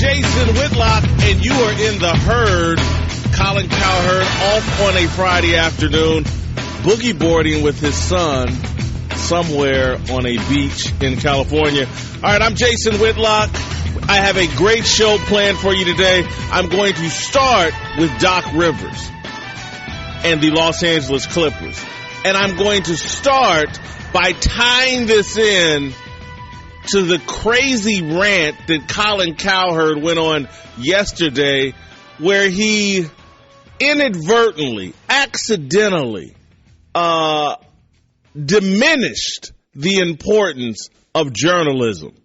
Jason Whitlock, and you are in the herd. Colin Cowherd off on a Friday afternoon, boogie boarding with his son somewhere on a beach in California. All right, I'm Jason Whitlock. I have a great show planned for you today. I'm going to start with Doc Rivers and the Los Angeles Clippers. And I'm going to start by tying this in to the crazy rant that Colin Cowherd went on yesterday, where he inadvertently, accidentally diminished the importance of journalism.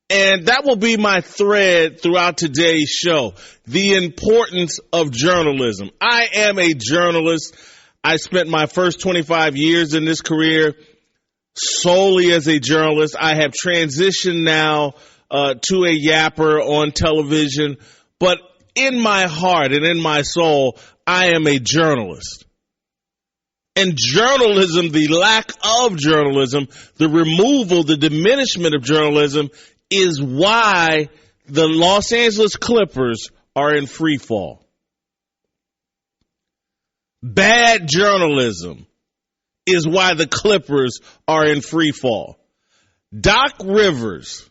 And that will be my thread throughout today's show, the importance of journalism. I am a journalist. I spent my first 25 years in this career solely as a journalist. I have transitioned now to a yapper on television, but in my heart and in my soul, I am a journalist. And journalism, the lack of journalism, the removal, the diminishment of journalism is why the Los Angeles Clippers are in free fall. Bad journalism is why the Clippers are in free fall. Doc Rivers,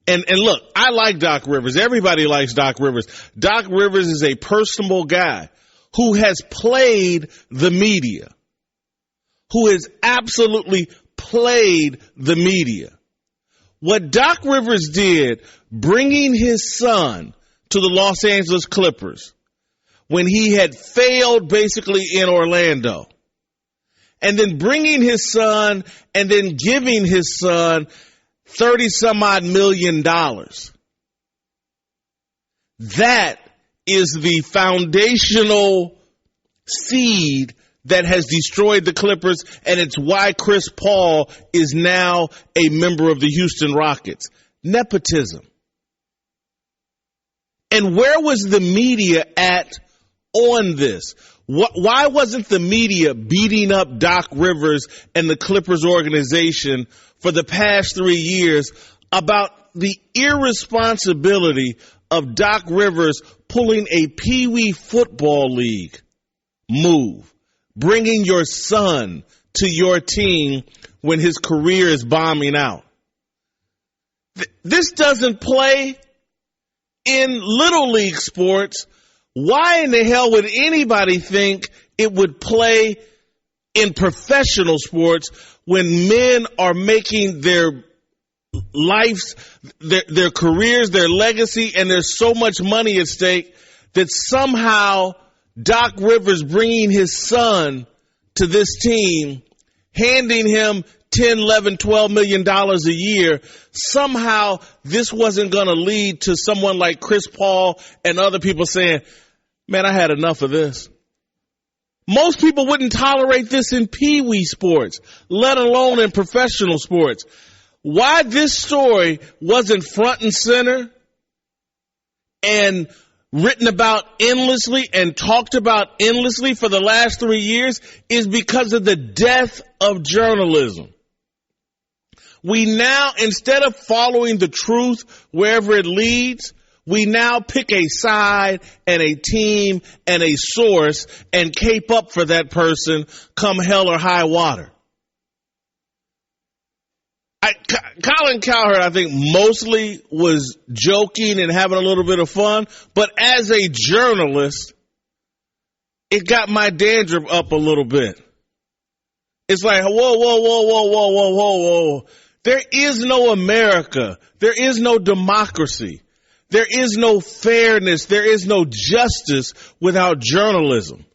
and look, I like Doc Rivers. Everybody likes Doc Rivers. Doc Rivers is a personable guy who has played the media, who has absolutely played the media. What Doc Rivers did, bringing his son to the Los Angeles Clippers when he had failed basically in Orlando, and then bringing his son and then giving his son $30-some-odd million. That is the foundational seed that has destroyed the Clippers, and it's why Chris Paul is now a member of the Houston Rockets. Nepotism. And where was the media at on this? Why wasn't the media beating up Doc Rivers and the Clippers organization for the past 3 years about the irresponsibility of Doc Rivers pulling a Pee-wee football league move, bringing your son to your team when his career is bombing out? This doesn't play in Little League sports. Why in the hell would anybody think it would play in professional sports when men are making their lives, their careers, their legacy, and there's so much money at stake that somehow Doc Rivers bringing his son to this team, handing him $10, $11, $12 million a year, somehow this wasn't going to lead to someone like Chris Paul and other people saying, man, I had enough of this. Most people wouldn't tolerate this in Pee-wee sports, let alone in professional sports. Why this story wasn't front and center and written about endlessly and talked about endlessly for the last 3 years is because of the death of journalism. We now, instead of following the truth wherever it leads, we now pick a side and a team and a source and cape up for that person come hell or high water. Colin Cowherd, I think, mostly was joking and having a little bit of fun, but as a journalist, it got my dandruff up a little bit. It's like, whoa. There is no America. There is no democracy. There is no fairness. There is no justice without journalism.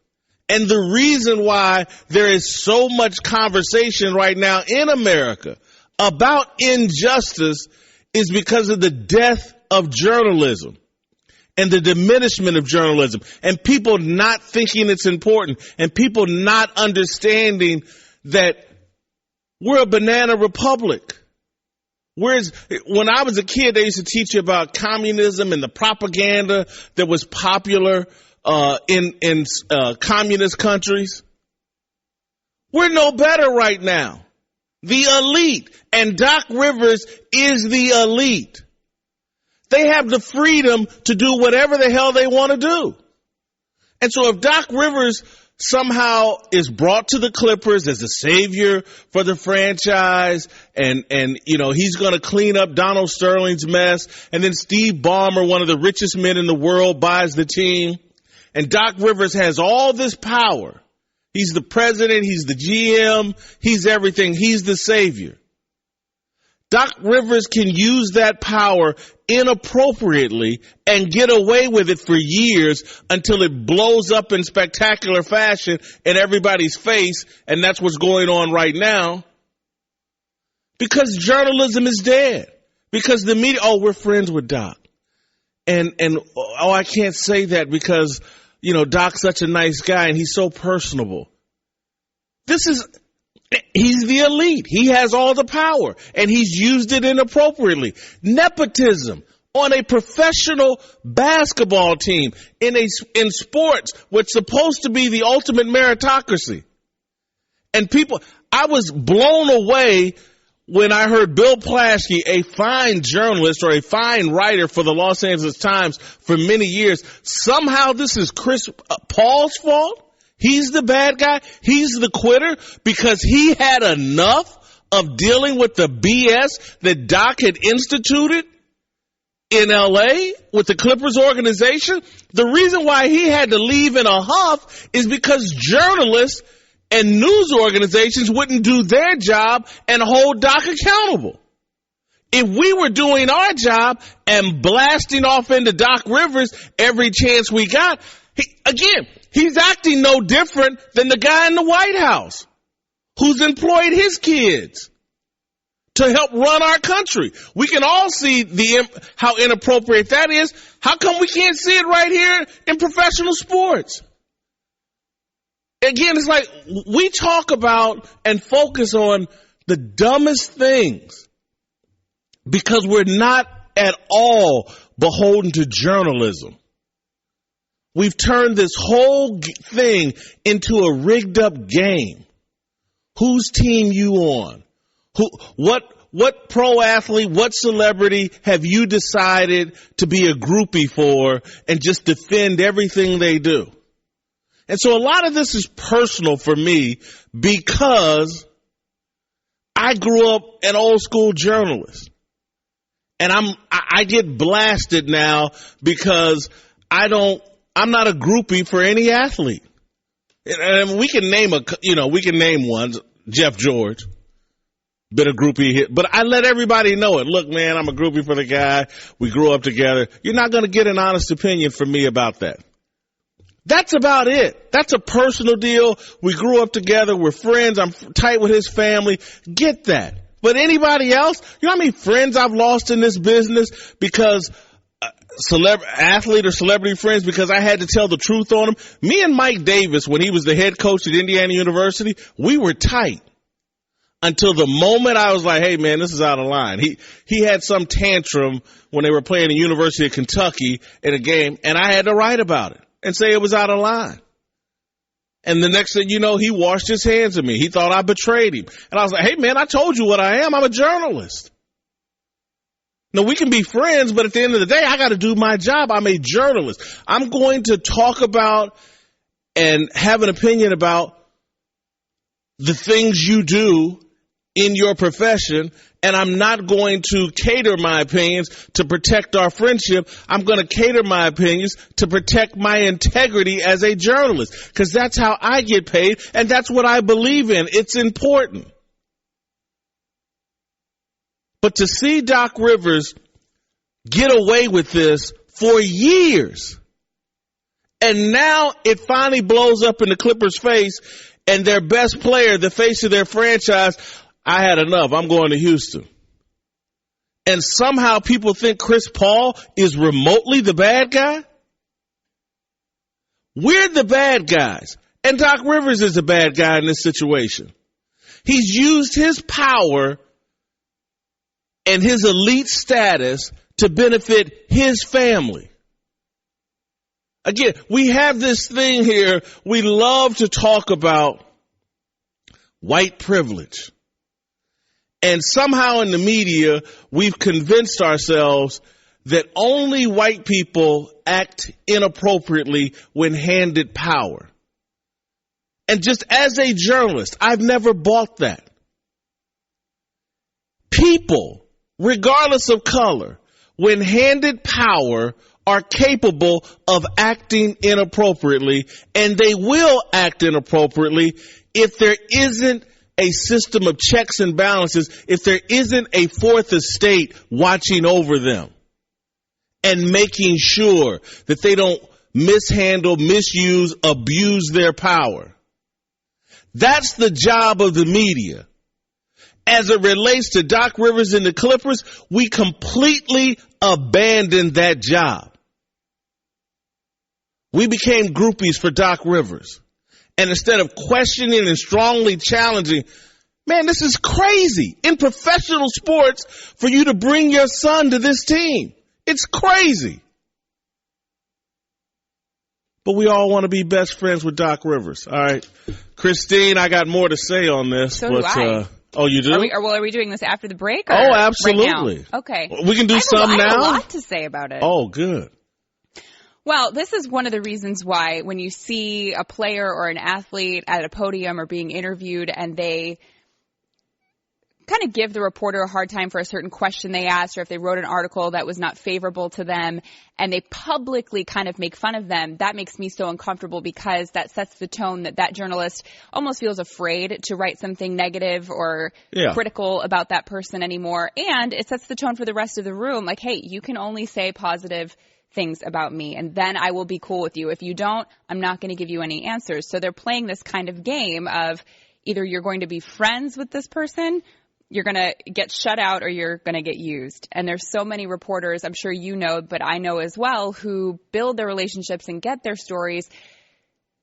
And the reason why there is so much conversation right now in America about injustice is because of the death of journalism and the diminishment of journalism and people not thinking it's important and people not understanding that we're a banana republic. Whereas when I was a kid, they used to teach you about communism and the propaganda that was popular in communist countries. We're no better right now. The elite, and Doc Rivers is the elite. They have the freedom to do whatever the hell they want to do. And so if Doc Rivers somehow is brought to the Clippers as a savior for the franchise and he's going to clean up Donald Sterling's mess, and then Steve Ballmer, one of the richest men in the world, buys the team, and Doc Rivers has all this power. He's the president, he's the GM, he's everything, he's the savior. Doc Rivers can use that power inappropriately and get away with it for years until it blows up in spectacular fashion in everybody's face, and that's what's going on right now. Because journalism is dead. Because the media, we're friends with Doc. And I can't say that because, Doc's such a nice guy and he's so personable. He's the elite. He has all the power, and he's used it inappropriately. Nepotism on a professional basketball team in sports, what's supposed to be the ultimate meritocracy. And I was blown away when I heard Bill Plaschke, a fine journalist or a fine writer for the Los Angeles Times for many years. Somehow this is Chris Paul's fault. He's the bad guy. He's the quitter because he had enough of dealing with the BS that Doc had instituted in L.A. with the Clippers organization. The reason why he had to leave in a huff is because journalists and news organizations wouldn't do their job and hold Doc accountable. If we were doing our job and blasting off into Doc Rivers every chance we got, he's acting no different than the guy in the White House who's employed his kids to help run our country. We can all see how inappropriate that is. How come we can't see it right here in professional sports? Again, it's like we talk about and focus on the dumbest things because we're not at all beholden to journalism. We've turned this whole thing into a rigged up game. Whose team you on? What pro athlete, what celebrity have you decided to be a groupie for and just defend everything they do? And so a lot of this is personal for me because I grew up an old school journalist. And I get blasted now because I'm not a groupie for any athlete. And we can name one, Jeff George, been a groupie here, but I let everybody know it. Look, man, I'm a groupie for the guy. We grew up together. You're not going to get an honest opinion from me about that. That's about it. That's a personal deal. We grew up together. We're friends. I'm tight with his family. Get that. But anybody else, you know how many friends I've lost in this business because athlete or celebrity friends because I had to tell the truth on them? Me and Mike Davis, when he was the head coach at Indiana University, we were tight until the moment I was like, hey, man, this is out of line. He had some tantrum when they were playing the University of Kentucky in a game, and I had to write about it and say it was out of line. And the next thing you know, he washed his hands of me. He thought I betrayed him. And I was like, hey, man, I told you what I am. I'm a journalist. Now, we can be friends, but at the end of the day, I got to do my job. I'm a journalist. I'm going to talk about and have an opinion about the things you do in your profession, and I'm not going to cater my opinions to protect our friendship. I'm going to cater my opinions to protect my integrity as a journalist, because that's how I get paid, and that's what I believe in. It's important. But to see Doc Rivers get away with this for years, and now it finally blows up in the Clippers' face, and their best player, the face of their franchise, I had enough. I'm going to Houston. And somehow people think Chris Paul is remotely the bad guy? We're the bad guys. And Doc Rivers is the bad guy in this situation. He's used his power and his elite status to benefit his family. Again, we have this thing here. We love to talk about white privilege. And somehow in the media, we've convinced ourselves that only white people act inappropriately when handed power. And just as a journalist, I've never bought that. People, regardless of color, when handed power, are capable of acting inappropriately, and they will act inappropriately if there isn't a system of checks and balances, if there isn't a fourth estate watching over them and making sure that they don't mishandle, misuse, abuse their power. That's the job of the media. As it relates to Doc Rivers and the Clippers, we completely abandoned that job. We became groupies for Doc Rivers. And instead of questioning and strongly challenging, man, this is crazy. In professional sports, for you to bring your son to this team, it's crazy. But we all want to be best friends with Doc Rivers. All right. Christine, I got more to say on this. So do I. Oh, you do? Are we doing this after the break? Or oh, absolutely. Right now? Okay. We can do some now. I have a lot to say about it. Oh, good. Well, this is one of the reasons why when you see a player or an athlete at a podium or being interviewed and they kind of give the reporter a hard time for a certain question they asked, or if they wrote an article that was not favorable to them and they publicly kind of make fun of them, that makes me so uncomfortable because that sets the tone that journalist almost feels afraid to write something negative or critical about that person anymore. And it sets the tone for the rest of the room. Like, hey, you can only say positive things about me, and then I will be cool with you. If you don't, I'm not going to give you any answers. So they're playing this kind of game of either you're going to be friends with this person, you're going to get shut out, or you're going to get used. And there's so many reporters, I'm sure you know, but I know as well, who build their relationships and get their stories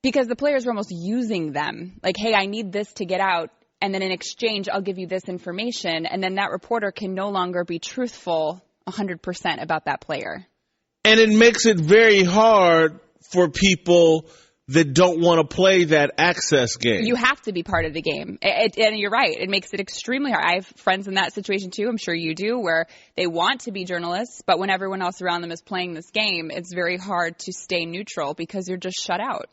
because the players were almost using them. Like, hey, I need this to get out, and then in exchange, I'll give you this information. And then that reporter can no longer be truthful 100% about that player. And it makes it very hard for people that don't want to play that access game. You have to be part of the game. And you're right. It makes it extremely hard. I have friends in that situation too. I'm sure you do, where they want to be journalists, but when everyone else around them is playing this game, it's very hard to stay neutral because you're just shut out.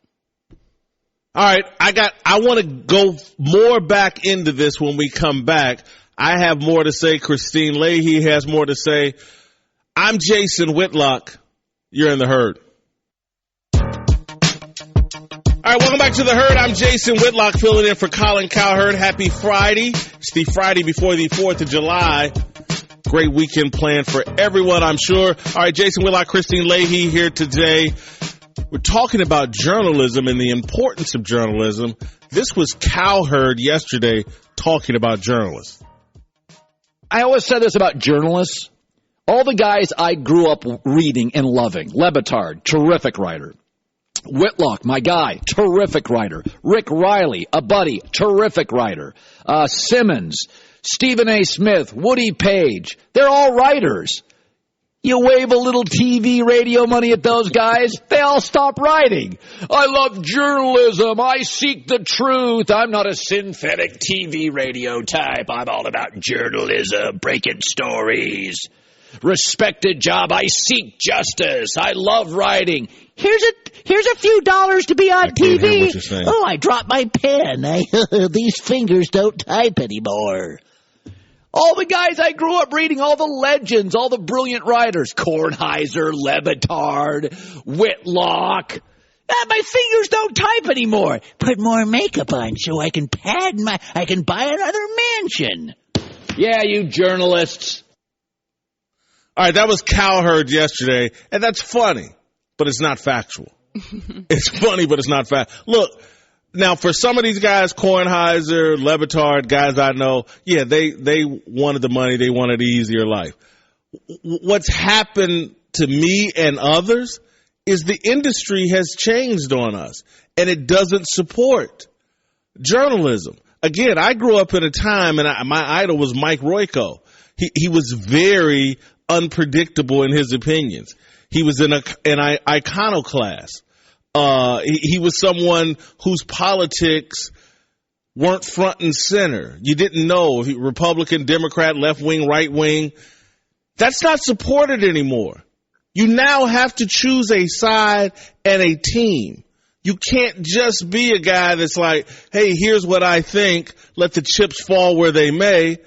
All right. I want to go more back into this when we come back. I have more to say. Christine Leahy has more to say. I'm Jason Whitlock. You're in the Herd. All right, welcome back to the Herd. I'm Jason Whitlock filling in for Colin Cowherd. Happy Friday. It's the Friday before the 4th of July. Great weekend planned for everyone, I'm sure. All right, Jason Whitlock, Christine Leahy here today. We're talking about journalism and the importance of journalism. This was Cowherd yesterday talking about journalists. I always said this about journalists. All the guys I grew up reading and loving. Lebitard, terrific writer. Whitlock, my guy, terrific writer. Rick Riley, a buddy, terrific writer. Simmons, Stephen A. Smith, Woody Page. They're all writers. You wave a little TV, radio money at those guys, they all stop writing. I love journalism. I seek the truth. I'm not a synthetic TV, radio type. I'm all about journalism, breaking stories. Respected job. I seek justice. I love writing. Here's a few dollars to be on TV. Oh, I dropped my pen. These fingers don't type anymore. All the guys I grew up reading, all the legends, all the brilliant writers. Kornheiser, Lebitard, Whitlock. My fingers don't type anymore. Put more makeup on so I can I can buy another mansion. Yeah, you journalists. All right, that was Cowherd yesterday, and that's funny, but it's not factual. It's funny, but it's not fact. Look, now for some of these guys, Kornheiser, Lebitard, guys I know, yeah, they wanted the money, they wanted the easier life. What's happened to me and others is the industry has changed on us, and it doesn't support journalism. Again, I grew up in a time, and my idol was Mike Royko. He was very unpredictable in his opinions. He was an iconoclast. He was someone whose politics weren't front and center. You didn't know if he Republican, Democrat, left wing, right wing. That's not supported anymore. You now have to choose a side and a team. You can't just be a guy that's like, hey, here's what I think. Let the chips fall where they may.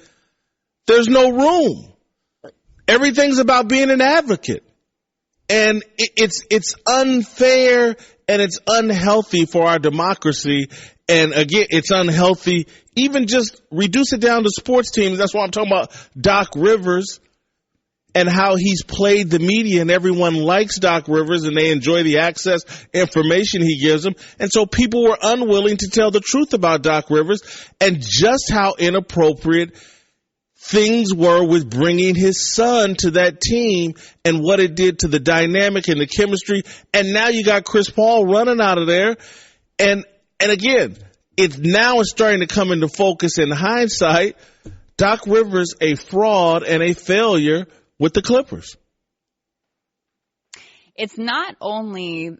There's no room. Everything's about being an advocate. And it's unfair and it's unhealthy for our democracy. And again, it's unhealthy. Even just reduce it down to sports teams. That's why I'm talking about Doc Rivers and how he's played the media, and everyone likes Doc Rivers and they enjoy the access information he gives them. And so people were unwilling to tell the truth about Doc Rivers and just how inappropriate things were with bringing his son to that team and what it did to the dynamic and the chemistry. And now you got Chris Paul running out of there. And again, it's starting to come into focus in hindsight. Doc Rivers, a fraud and a failure with the Clippers. It's not only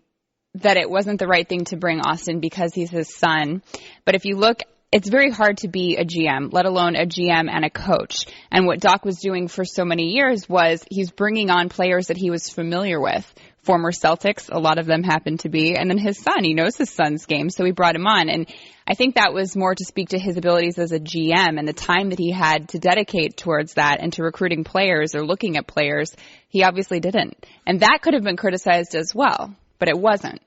that it wasn't the right thing to bring Austin because he's his son, but if you look, it's very hard to be a GM, let alone a GM and a coach. And what Doc was doing for so many years was he's bringing on players that he was familiar with. Former Celtics, a lot of them happen to be, and then his son, he knows his son's game, so he brought him on. And I think that was more to speak to his abilities as a GM and the time that he had to dedicate towards that and to recruiting players or looking at players. He obviously didn't. And that could have been criticized as well, but it wasn't.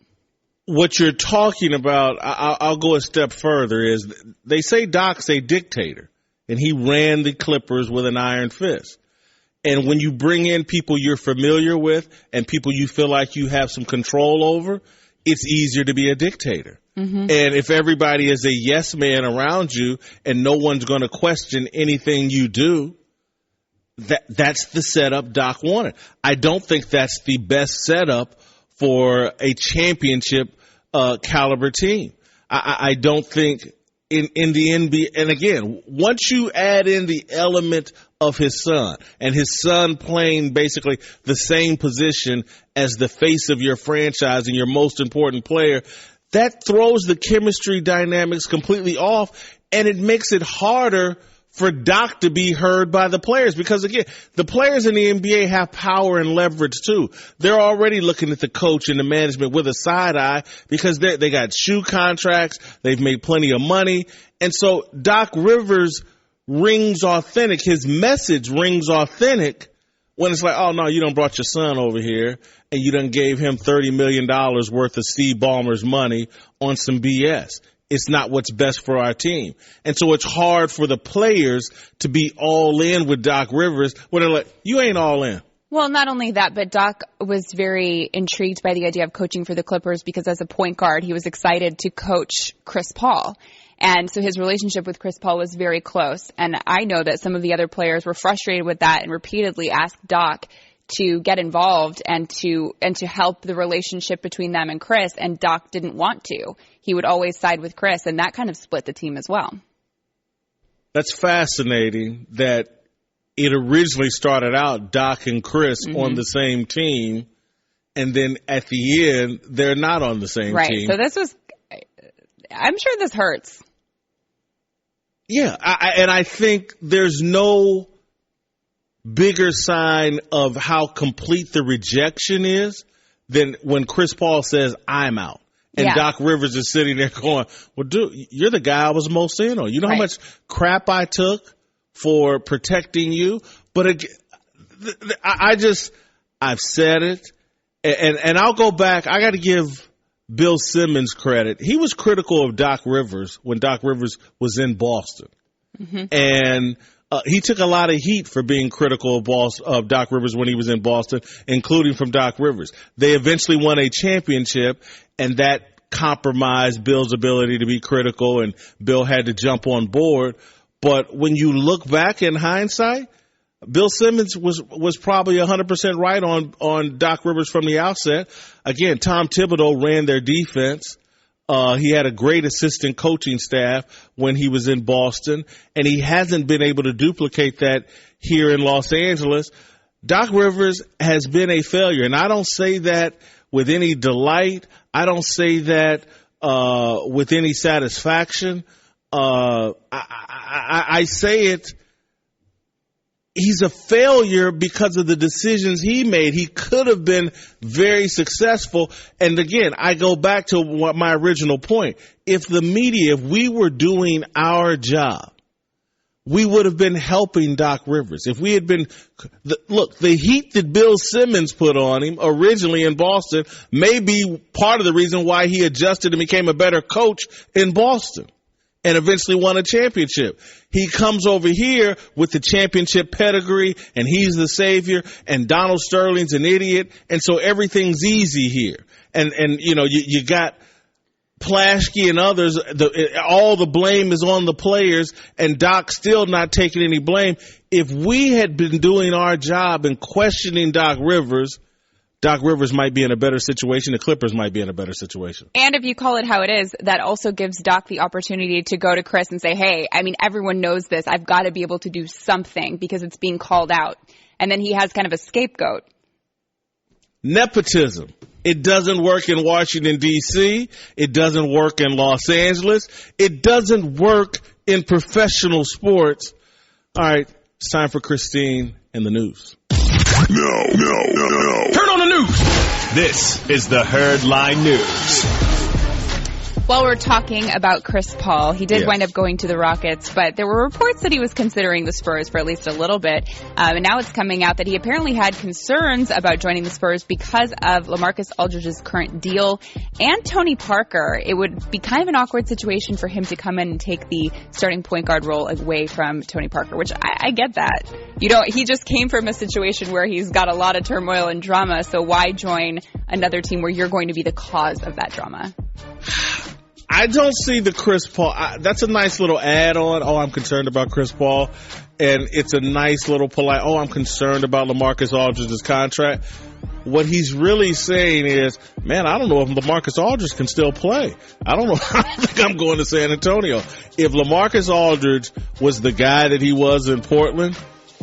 What you're talking about, I'll go a step further, is they say Doc's a dictator, and he ran the Clippers with an iron fist. And when you bring in people you're familiar with and people you feel like you have some control over, it's easier to be a dictator. Mm-hmm. And if everybody is a yes man around you and no one's going to question anything you do, that's the setup Doc wanted. I don't think that's the best setup for a championship caliber team. I don't think in the NBA. And again, once you add in the element of his son and his son playing basically the same position as the face of your franchise and your most important player, that throws the chemistry dynamics completely off, and it makes it harder for Doc to be heard by the players, because again, the players in the NBA have power and leverage too. They're already looking at the coach and the management with a side eye because they got shoe contracts. They've made plenty of money. And so Doc Rivers rings authentic. His message rings authentic when it's like, oh no, you done brought your son over here and you done gave him $30 million worth of Steve Ballmer's money on some BS. It's not what's best for our team. And so it's hard for the players to be all in with Doc Rivers when they're like, you ain't all in. Well, not only that, but Doc was very intrigued by the idea of coaching for the Clippers because as a point guard, he was excited to coach Chris Paul. And so his relationship with Chris Paul was very close. And I know that some of the other players were frustrated with that and repeatedly asked Doc to get involved and to help the relationship between them and Chris, and Doc didn't want to. He would always side with Chris, and that kind of split the team as well. That's fascinating that it originally started out Doc and Chris on the same team, and then at the end, they're not on the same team. Right, so I'm sure this hurts. Yeah, and I think there's no bigger sign of how complete the rejection is than when Chris Paul says, I'm out. And Doc Rivers is sitting there going, well, dude, you're the guy I was most in on. You know how much crap I took for protecting you? But I've said it, and I'll go back. I got to give Bill Simmons credit. He was critical of Doc Rivers when Doc Rivers was in Boston. Mm-hmm. And he took a lot of heat for being critical of Doc Rivers when he was in Boston, including from Doc Rivers. They eventually won a championship, and that compromised Bill's ability to be critical, and Bill had to jump on board. But when you look back in hindsight, Bill Simmons was probably 100% right on Doc Rivers from the outset. Again, Tom Thibodeau ran their defense. He had a great assistant coaching staff when he was in Boston, and he hasn't been able to duplicate that here in Los Angeles. Doc Rivers has been a failure, and I don't say that with any delight. I don't say that with any satisfaction. I say it he's a failure because of the decisions he made. He could have been very successful. And again, I go back to what my original point. If we were doing our job, we would have been helping Doc Rivers. If we had been, the heat that Bill Simmons put on him originally in Boston may be part of the reason why he adjusted and became a better coach in Boston and eventually won a championship. He comes over here with the championship pedigree, and he's the savior, and Donald Sterling's an idiot, and so everything's easy here. And you got Plaschke and others, all the blame is on the players, and Doc's still not taking any blame. If we had been doing our job and questioning Doc Rivers might be in a better situation. The Clippers might be in a better situation. And if you call it how it is, that also gives Doc the opportunity to go to Chris and say, hey, I mean, everyone knows this. I've got to be able to do something because it's being called out. And then he has kind of a scapegoat. Nepotism. It doesn't work in Washington, D.C. It doesn't work in Los Angeles. It doesn't work in professional sports. All right, it's time for Christine and the news. No. Turn on the news. This is the Herd Line News. While we're talking about Chris Paul, he did wind up going to the Rockets, but there were reports that he was considering the Spurs for at least a little bit. And now it's coming out that he apparently had concerns about joining the Spurs because of LaMarcus Aldridge's current deal and Tony Parker. It would be kind of an awkward situation for him to come in and take the starting point guard role away from Tony Parker, which I get that. He just came from a situation where he's got a lot of turmoil and drama, so why join another team where you're going to be the cause of that drama? I don't see the Chris Paul. That's a nice little add-on. Oh, I'm concerned about Chris Paul. And it's a nice little polite, I'm concerned about LaMarcus Aldridge's contract. What he's really saying is, man, I don't know if LaMarcus Aldridge can still play. I don't know. I don't think I'm going to San Antonio. If LaMarcus Aldridge was the guy that he was in Portland,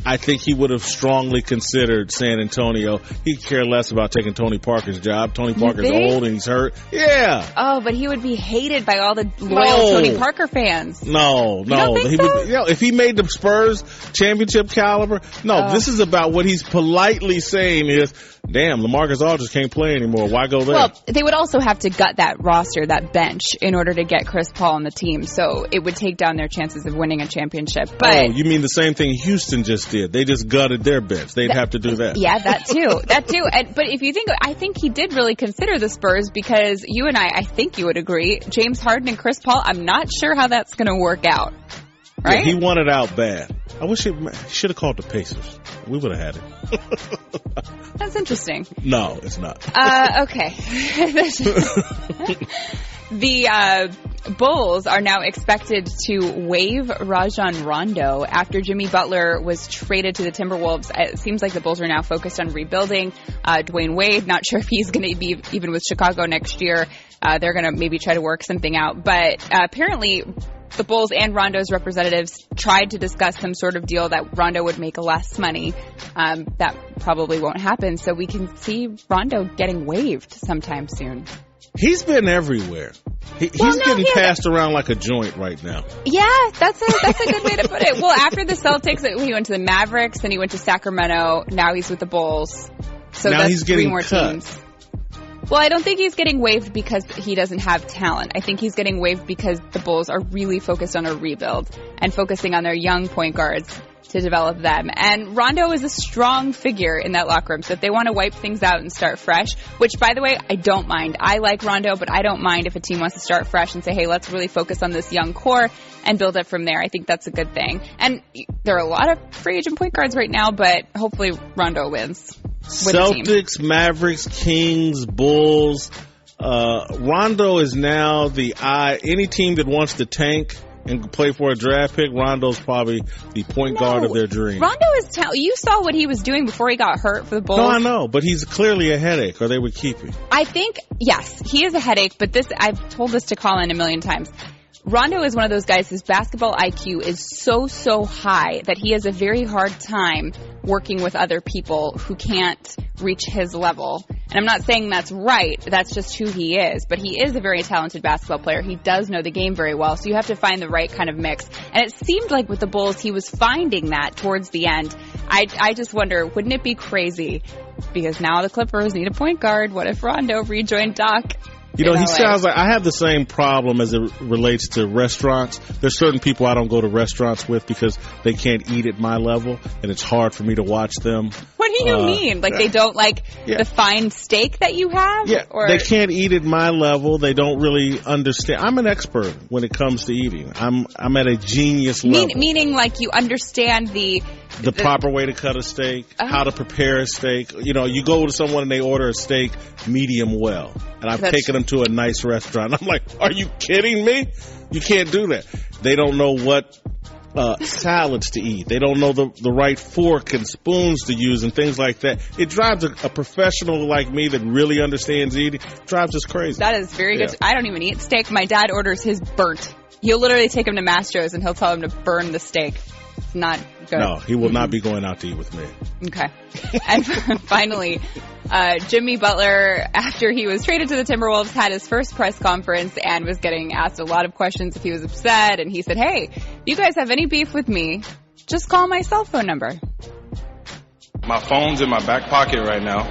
I think he would have strongly considered San Antonio. He'd care less about taking Tony Parker's job. Tony Parker's old and he's hurt. Yeah. Oh, but he would be hated by all the loyal Tony Parker fans. No. You don't think so? If he made the Spurs championship caliber, this is about what he's politely saying is, damn, LaMarcus Aldridge can't play anymore. Why go there? Well, they would also have to gut that roster, that bench, in order to get Chris Paul on the team. So it would take down their chances of winning a championship. But you mean the same thing Houston just did? They just gutted their bench. They'd have to do that. Yeah, that too. But if you think, I think he did really consider the Spurs because you and I think you would agree, James Harden and Chris Paul, I'm not sure how that's going to work out. Right? Yeah, he wanted out bad. I wish he should have called the Pacers. We would have had it. That's interesting. No, it's not. Okay. The Bulls are now expected to waive Rajon Rondo after Jimmy Butler was traded to the Timberwolves. It seems like the Bulls are now focused on rebuilding. Dwayne Wade, not sure if he's going to be even with Chicago next year. They're going to maybe try to work something out. But apparently the Bulls and Rondo's representatives tried to discuss some sort of deal that Rondo would make less money. That probably won't happen. So we can see Rondo getting waived sometime soon. He's been everywhere. He's getting passed around like a joint right now. Yeah, that's a good way to put it. Well, after the Celtics, he went to the Mavericks, then he went to Sacramento. Now he's with the Bulls. So now that's he's getting 3 more cut. teams. Well, I don't think he's getting waived because he doesn't have talent. I think he's getting waived because the Bulls are really focused on a rebuild and focusing on their young point guards to develop them. And Rondo is a strong figure in that locker room. So if they want to wipe things out and start fresh, which, by the way, I don't mind. I like Rondo, but I don't mind if a team wants to start fresh and say, hey, let's really focus on this young core and build it from there. I think that's a good thing. And there are a lot of free agent point guards right now, but hopefully Rondo wins. Celtics, Mavericks, Kings, Bulls. Rondo is now any team that wants to tank and play for a draft pick, Rondo's probably the point guard of their dreams. Rondo is you saw what he was doing before he got hurt for the Bulls. No, I know, but he's clearly a headache, or they would keep him. I think, yes, he is a headache, but I've told this to Colin a million times. Rondo is one of those guys whose basketball IQ is so high that he has a very hard time working with other people who can't reach his level. And I'm not saying that's right. That's just who he is. But he is a very talented basketball player. He does know the game very well. So you have to find the right kind of mix. And it seemed like with the Bulls, he was finding that towards the end. I just wonder, wouldn't it be crazy? Because now the Clippers need a point guard. What if Rondo rejoined Doc? You know, he sounds like I have the same problem as it relates to restaurants. There's certain people I don't go to restaurants with because they can't eat at my level, and it's hard for me to watch them. What do you mean? Like they don't like the fine steak that you have? Yeah, or? They can't eat at my level. They don't really understand. I'm an expert when it comes to eating. I'm at a genius level. Meaning like you understand the proper way to cut a steak, how to prepare a steak. You know, you go to someone and they order a steak medium well. And I've taken them to a nice restaurant. I'm like, are you kidding me? You can't do that. They don't know what salads to eat. They don't know the right fork and spoons to use and things like that. It drives a professional like me that really understands eating, drives us crazy. That is very good. I don't even eat steak. My dad orders his burnt. He'll literally take him to Mastro's and he'll tell him to burn the steak. It's not good. No, he will not be going out to eat with me. Okay. And finally, Jimmy Butler, after he was traded to the Timberwolves, had his first press conference and was getting asked a lot of questions if he was upset. And he said, hey, if you guys have any beef with me, just call my cell phone number. My phone's in my back pocket right now.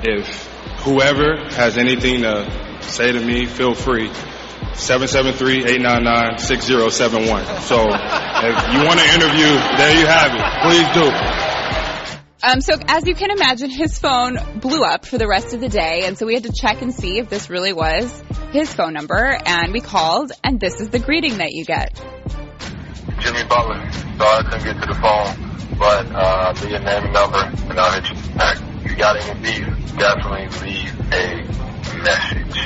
If whoever has anything to say to me, feel free. 773-899-6071. So if you want to interview, there you have it. Please do. So as you can imagine, his phone blew up for the rest of the day, and so we had to check and see if this really was his phone number, and we called, and this is the greeting that you get. Jimmy Butler. Sorry I couldn't get to the phone, but leave your name and number, and I'll hit you back. If you got any beef, definitely leave a message.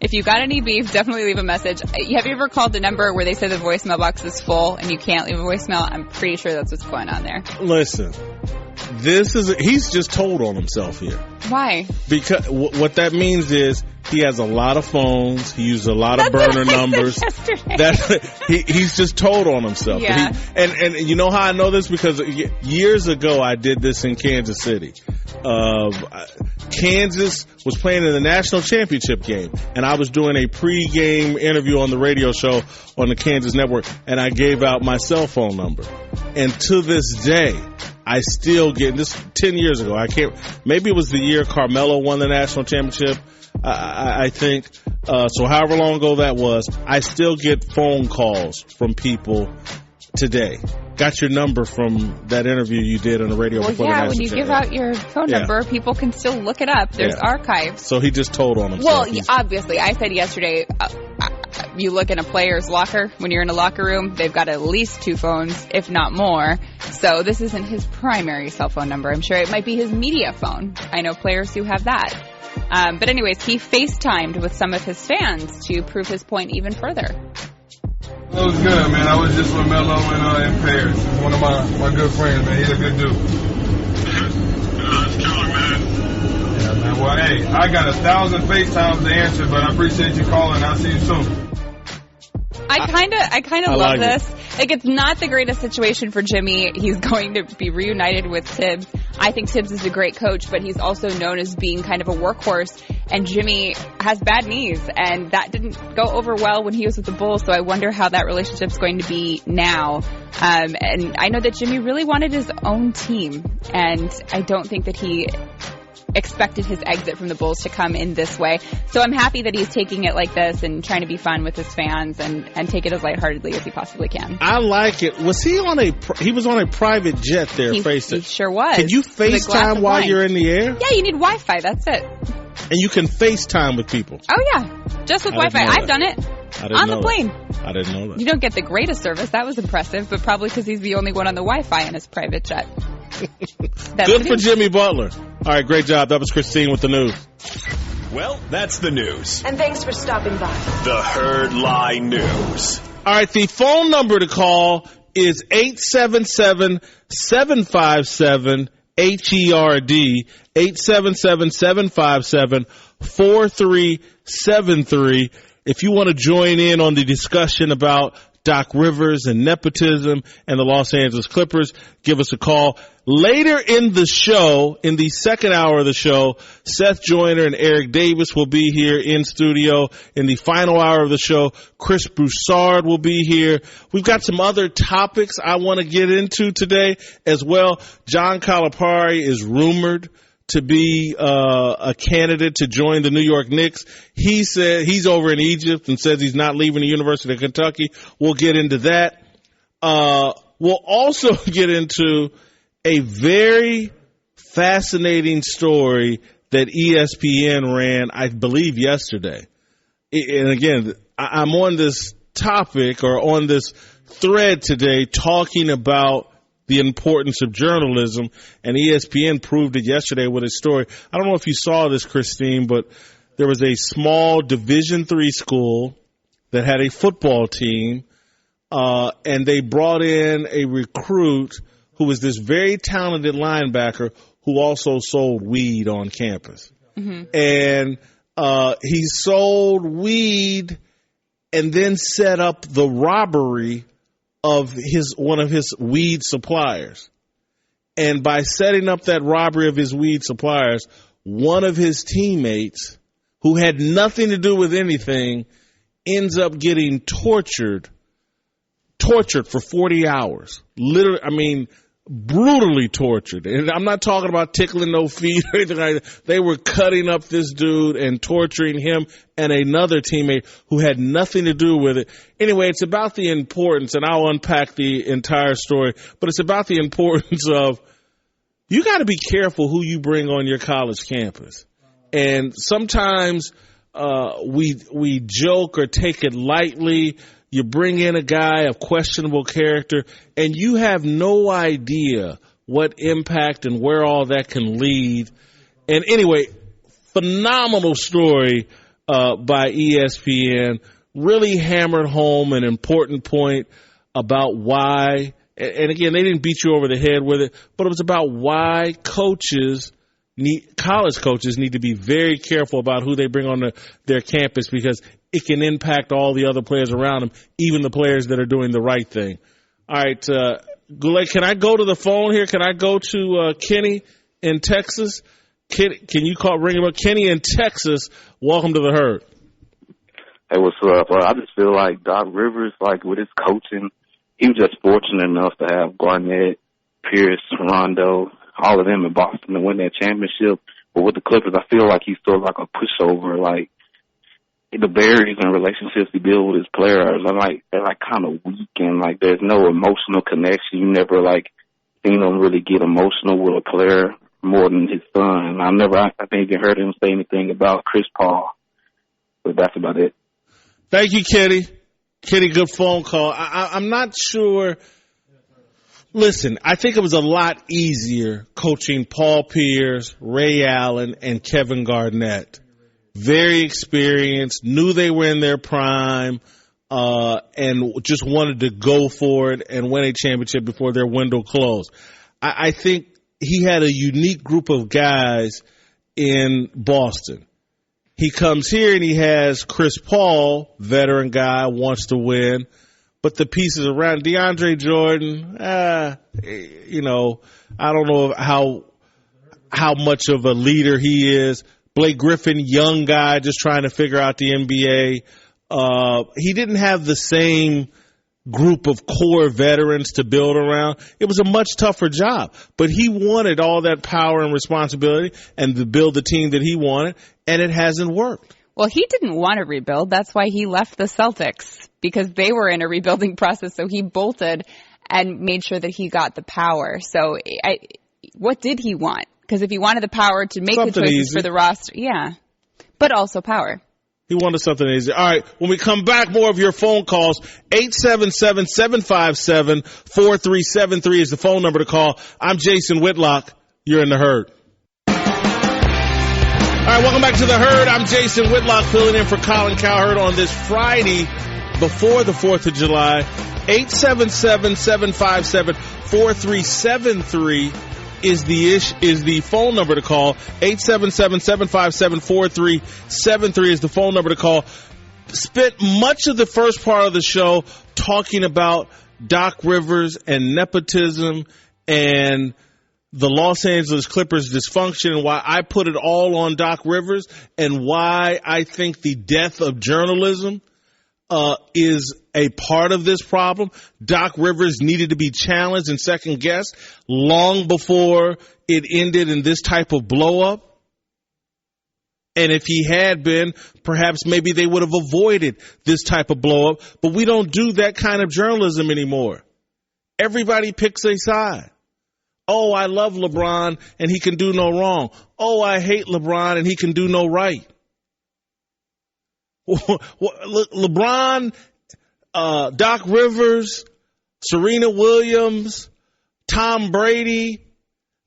If you got any beef, definitely leave a message. Have you ever called the number where they say the voicemail box is full and you can't leave a voicemail? I'm pretty sure that's what's going on there. Listen, he's just told on himself here. Why? Because what that means is he has a lot of phones. He uses a lot of burner numbers. He's just told on himself. Yeah. And you know how I know this? Because years ago I did this in Kansas City. Kansas was playing in the national championship game, and I was doing a pre-game interview on the radio show on the Kansas network, and I gave out my cell phone number. And to this day, I still get this 10 years ago. Maybe it was the year Carmelo won the national championship. I think so. However long ago that was, I still get phone calls from people today. Got your number from that interview you did on the radio before the national when you give out your phone number, people can still look it up. There's archives. So he just told on himself. Well, obviously, I said yesterday, you look in a player's locker, when you're in a locker room, they've got at least 2 phones, if not more. So this isn't his primary cell phone number. I'm sure it might be his media phone. I know players who have that. But anyways, he FaceTimed with some of his fans to prove his point even further. It was good, man. I was just with Melo in Paris. He's one of my good friends, man. He's a good dude. Yeah, man. Well, hey, I got 1,000 FaceTimes to answer, but I appreciate you calling. I'll see you soon. I kind of love this. Like, it's not the greatest situation for Jimmy. He's going to be reunited with Tibbs. I think Tibbs is a great coach, but he's also known as being kind of a workhorse. And Jimmy has bad knees, and that didn't go over well when he was with the Bulls. So I wonder how that relationship's going to be now. And I know that Jimmy really wanted his own team, and I don't think that he expected his exit from the Bulls to come in this way. So I'm happy that he's taking it like this and trying to be fun with his fans and take it as lightheartedly as he possibly can. I like it. Was he he was on a private jet there? He sure was. Can you FaceTime while you're in the air? Yeah, you need Wi-Fi. That's it. And you can FaceTime with people. Oh, yeah. Just with Wi-Fi. I've done it. On the plane. I didn't know that. You don't get the greatest service. That was impressive, but probably because he's the only one on the Wi-Fi in his private jet. Good for Jimmy Butler. All right, great job. That was Christine with the news. Well, that's the news. And thanks for stopping by. The Herd Lie News. All right, the phone number to call is 877-757-HERD, 877-757-4373. If you want to join in on the discussion about Doc Rivers and Nepotism and the Los Angeles Clippers, give us a call. Later in the show, in the second hour of the show, Seth Joyner and Eric Davis will be here in studio. In the final hour of the show, Chris Broussard will be here. We've got some other topics I want to get into today as well. John Calipari is rumored to be a candidate to join the New York Knicks. He said he's over in Egypt and says he's not leaving the University of Kentucky. We'll get into that. We'll also get into a very fascinating story that ESPN ran, I believe, yesterday. And again, I'm on this topic or on this thread today talking about the importance of journalism, and ESPN proved it yesterday with its story. I don't know if you saw this, Christine, but there was a small Division III school that had a football team, and they brought in a recruit who was this very talented linebacker who also sold weed on campus. Mm-hmm. And he sold weed and then set up the robbery of one of his weed suppliers. And by setting up that robbery of his weed suppliers, one of his teammates, who had nothing to do with anything, ends up getting tortured for 40 hours. Literally, I mean, brutally tortured. And I'm not talking about tickling no feet or anything like that. They were cutting up this dude and torturing him and another teammate who had nothing to do with it. Anyway, it's about the importance, and I'll unpack the entire story, but it's about the importance of you got to be careful who you bring on your college campus. And sometimes we joke or take it lightly. You bring in a guy of questionable character, and you have no idea what impact and where all that can lead. And anyway, phenomenal story by ESPN. Really hammered home an important point about why, and again, they didn't beat you over the head with it, but it was about why college coaches need to be very careful about who they bring on their campus, because it can impact all the other players around them, even the players that are doing the right thing. All right, Goulet, can I go to the phone here? Can I go to Kenny in Texas? Can you ring him up? Kenny in Texas, welcome to the Herd. Hey, what's up? I just feel like Doc Rivers, like with his coaching, he was just fortunate enough to have Garnett, Pierce, Rondo, all of them in Boston to win that championship. But with the Clippers, I feel like he's still like a pushover. Like the barriers and relationships he builds with his players are they're kind of weak, and like there's no emotional connection. You never like seen him really get emotional with a player more than his son. I think you heard him say anything about Chris Paul. But that's about it. Thank you, Kenny. Kenny, good phone call. I'm not sure. Listen, I think it was a lot easier coaching Paul Pierce, Ray Allen, and Kevin Garnett. Very experienced, knew they were in their prime, and just wanted to go for it and win a championship before their window closed. I think he had a unique group of guys in Boston. He comes here and he has Chris Paul, veteran guy, wants to win. But the pieces around DeAndre Jordan, I don't know how much of a leader he is. Blake Griffin, young guy, just trying to figure out the NBA. He didn't have the same group of core veterans to build around. It was a much tougher job, but he wanted all that power and responsibility and to build the team that he wanted, and it hasn't worked. Well, he didn't want to rebuild. That's why he left the Celtics, because they were in a rebuilding process. So he bolted and made sure that he got the power. So what did he want? Because if he wanted the power to make the choices for the roster, yeah, but also power. He wanted something easy. All right, when we come back, more of your phone calls. 877-757-4373 is the phone number to call. I'm Jason Whitlock. You're in the Herd. All right, welcome back to the Herd. I'm Jason Whitlock, filling in for Colin Cowherd on this Friday before the 4th of July. 877-757-4373 is the phone number to call. 877-757-4373 is the phone number to call. spent much of the first part of the show talking about Doc Rivers and nepotism and the Los Angeles Clippers dysfunction and why I put it all on Doc Rivers and why I think the death of journalism is a part of this problem. Doc Rivers needed to be challenged and second guessed long before it ended in this type of blow up. And if he had been, perhaps maybe they would have avoided this type of blow up. But we don't do that kind of journalism anymore. Everybody picks a side. Oh, I love LeBron and he can do no wrong. Oh, I hate LeBron and he can do no right. LeBron, Doc Rivers, Serena Williams, Tom Brady,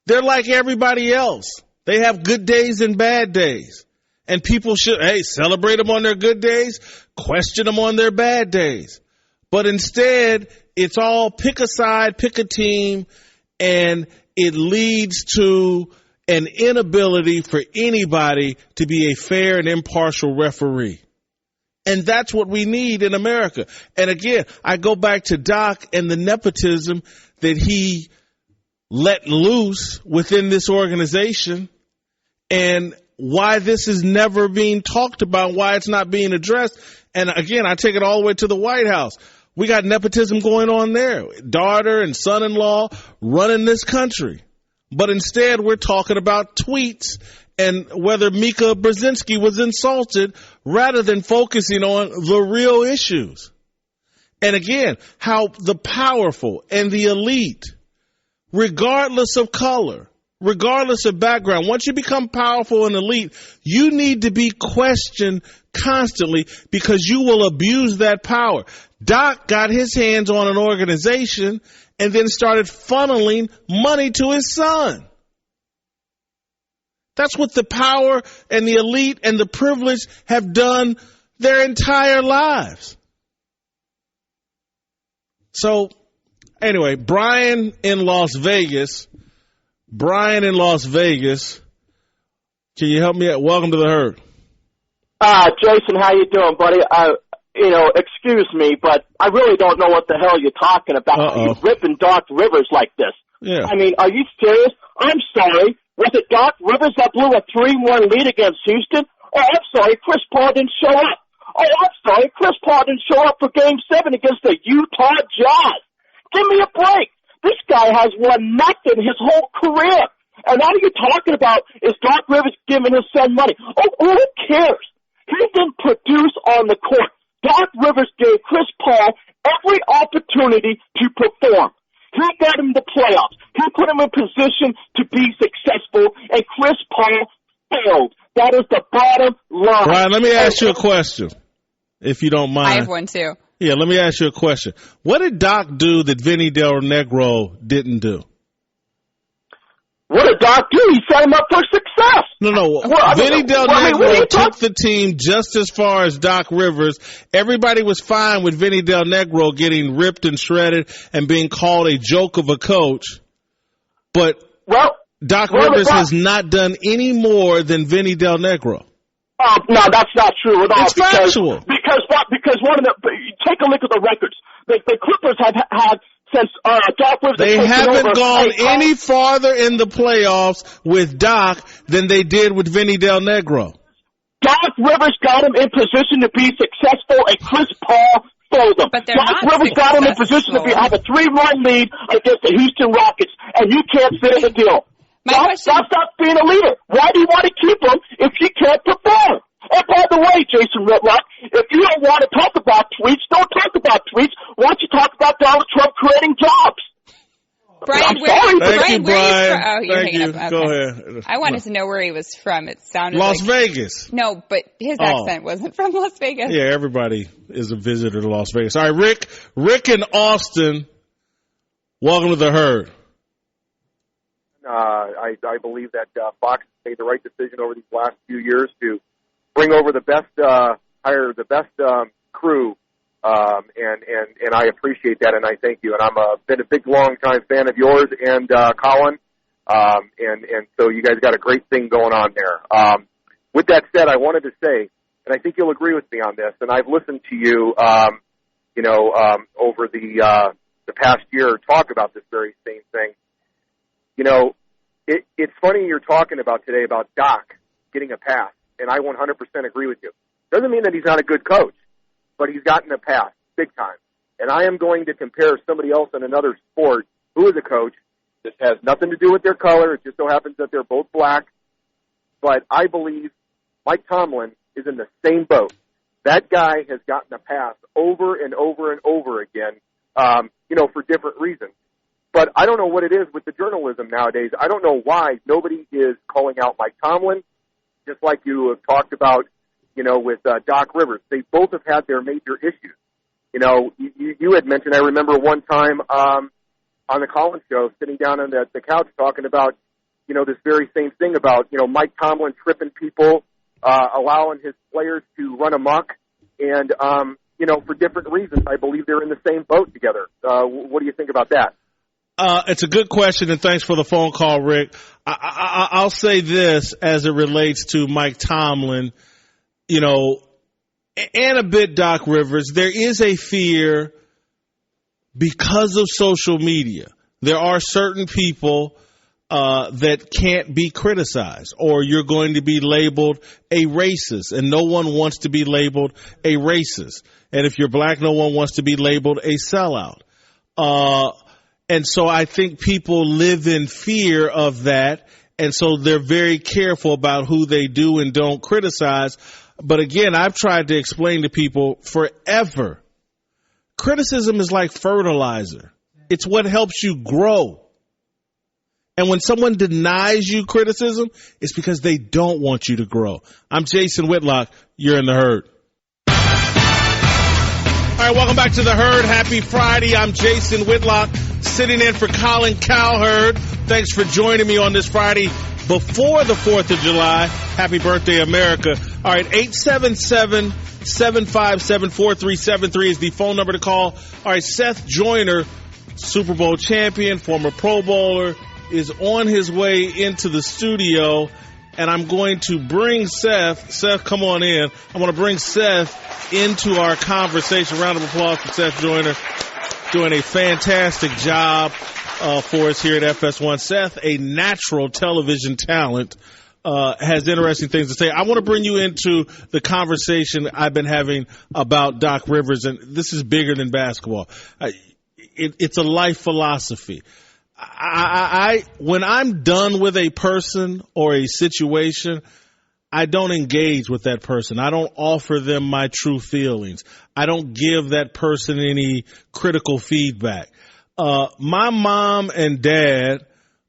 they're like everybody else. They have good days and bad days. And people should, celebrate them on their good days, question them on their bad days. But instead, it's all pick a side, pick a team, and it leads to an inability for anybody to be a fair and impartial referee. And that's what we need in America. And again, I go back to Doc and the nepotism that he let loose within this organization and why this is never being talked about, why it's not being addressed. And again, I take it all the way to the White House. We got nepotism going on there. Daughter and son-in-law running this country. But instead, we're talking about tweets and whether Mika Brzezinski was insulted rather than focusing on the real issues. And again, how the powerful and the elite, regardless of color, regardless of background, once you become powerful and elite, you need to be questioned constantly because you will abuse that power. Doc got his hands on an organization and then started funneling money to his son. That's what the power and the elite and the privilege have done their entire lives. So, anyway, Brian in Las Vegas, can you help me out? Welcome to the herd. Jason, how you doing, buddy? Excuse me, but I really don't know what the hell you're talking about. You ripping Doc Rivers like this. Yeah. I mean, are you serious? I'm sorry. Was it Doc Rivers that blew a 3-1 lead against Houston? Oh, I'm sorry, Chris Paul didn't show up. Oh, I'm sorry, Chris Paul didn't show up for Game 7 against the Utah Jazz. Give me a break. This guy has won nothing his whole career. And all you're talking about is Doc Rivers giving his son money. Oh, who cares? He didn't produce on the court. Doc Rivers gave Chris Paul every opportunity to perform. He got him the playoffs. He put him in position to be successful, and Chris Paul failed. That is the bottom line. Brian, let me ask you a question, if you don't mind. I have one, too. Yeah, let me ask you a question. What did Doc do that Vinny Del Negro didn't do? What did Doc do? He set him up for success. No. Vinny Del Negro took the team just as far as Doc Rivers. Everybody was fine with Vinny Del Negro getting ripped and shredded and being called a joke of a coach. But Doc Rivers has not done any more than Vinny Del Negro. No, that's not true at all. It's factual. Because one of the take a look at the records. The Clippers have had since Doc Rivers. They haven't gone any farther in the playoffs with Doc than they did with Vinny Del Negro. Doc Rivers got him in position to be successful, and Chris Paul failed him. But Doc Rivers got him in position to have a 3-run lead against the Houston Rockets, and you can't fit the deal. Stop being a leader. Why do you want to keep him if you can't perform? And by the way, Jason Whitlock, if you don't want to talk about tweets, don't talk about tweets. Why don't you talk about Donald Trump creating jobs? Brian, Thank you, Brian. Thank you. Okay. Go ahead. I wanted to know where he was from. It sounded Las Vegas. No, but his accent wasn't from Las Vegas. Yeah, everybody is a visitor to Las Vegas. All right, Rick in Austin, welcome to the herd. I believe that Fox made the right decision over these last few years to bring over the best, hire the best crew, and I appreciate that, and I thank you. And I'm been a big, long-time fan of yours and Colin, and so you guys got a great thing going on there. With that said, I wanted to say and I think you'll agree with me on this, and I've listened to you, over the past year talk about this very same thing. It's funny you're talking about today about Doc getting a pass, and I 100% agree with you. Doesn't mean that he's not a good coach, but he's gotten a pass big time. And I am going to compare somebody else in another sport who is a coach. This has nothing to do with their color. It just so happens that they're both black. But I believe Mike Tomlin is in the same boat. That guy has gotten a pass over and over and over again, for different reasons. But I don't know what it is with the journalism nowadays. I don't know why nobody is calling out Mike Tomlin, just like you have talked about, with Doc Rivers. They both have had their major issues. You had mentioned, I remember one time on the Collins show, sitting down on the couch talking about, this very same thing about, Mike Tomlin tripping people, allowing his players to run amok, and, for different reasons. I believe they're in the same boat together. What do you think about that? It's a good question, and thanks for the phone call, Rick. I'll say this as it relates to Mike Tomlin, and a bit Doc Rivers. There is a fear because of social media. There are certain people that can't be criticized, or you're going to be labeled a racist, and no one wants to be labeled a racist. And if you're black, no one wants to be labeled a sellout. And so I think people live in fear of that, and so they're very careful about who they do and don't criticize. But again, I've tried to explain to people forever, criticism is like fertilizer. It's what helps you grow. And when someone denies you criticism, it's because they don't want you to grow. I'm Jason Whitlock. You're in the Herd. All right, welcome back to the Herd. Happy Friday. I'm Jason Whitlock, sitting in for Colin Cowherd. Thanks for joining me on this Friday before the 4th of July. Happy birthday, America. All right, 877-757-4373 is the phone number to call. All right, Seth Joyner, Super Bowl champion, former Pro Bowler, is on his way into the studio, and I'm going to bring Seth. Seth, come on in. I want to bring Seth into our conversation. Round of applause for Seth Joyner, doing a fantastic job for us here at FS1. Seth, a natural television talent, has interesting things to say. I want to bring you into the conversation I've been having about Doc Rivers, and this is bigger than basketball. It's a life philosophy. When I'm done with a person or a situation, I don't engage with that person. I don't offer them my true feelings. I don't give that person any critical feedback. My mom and dad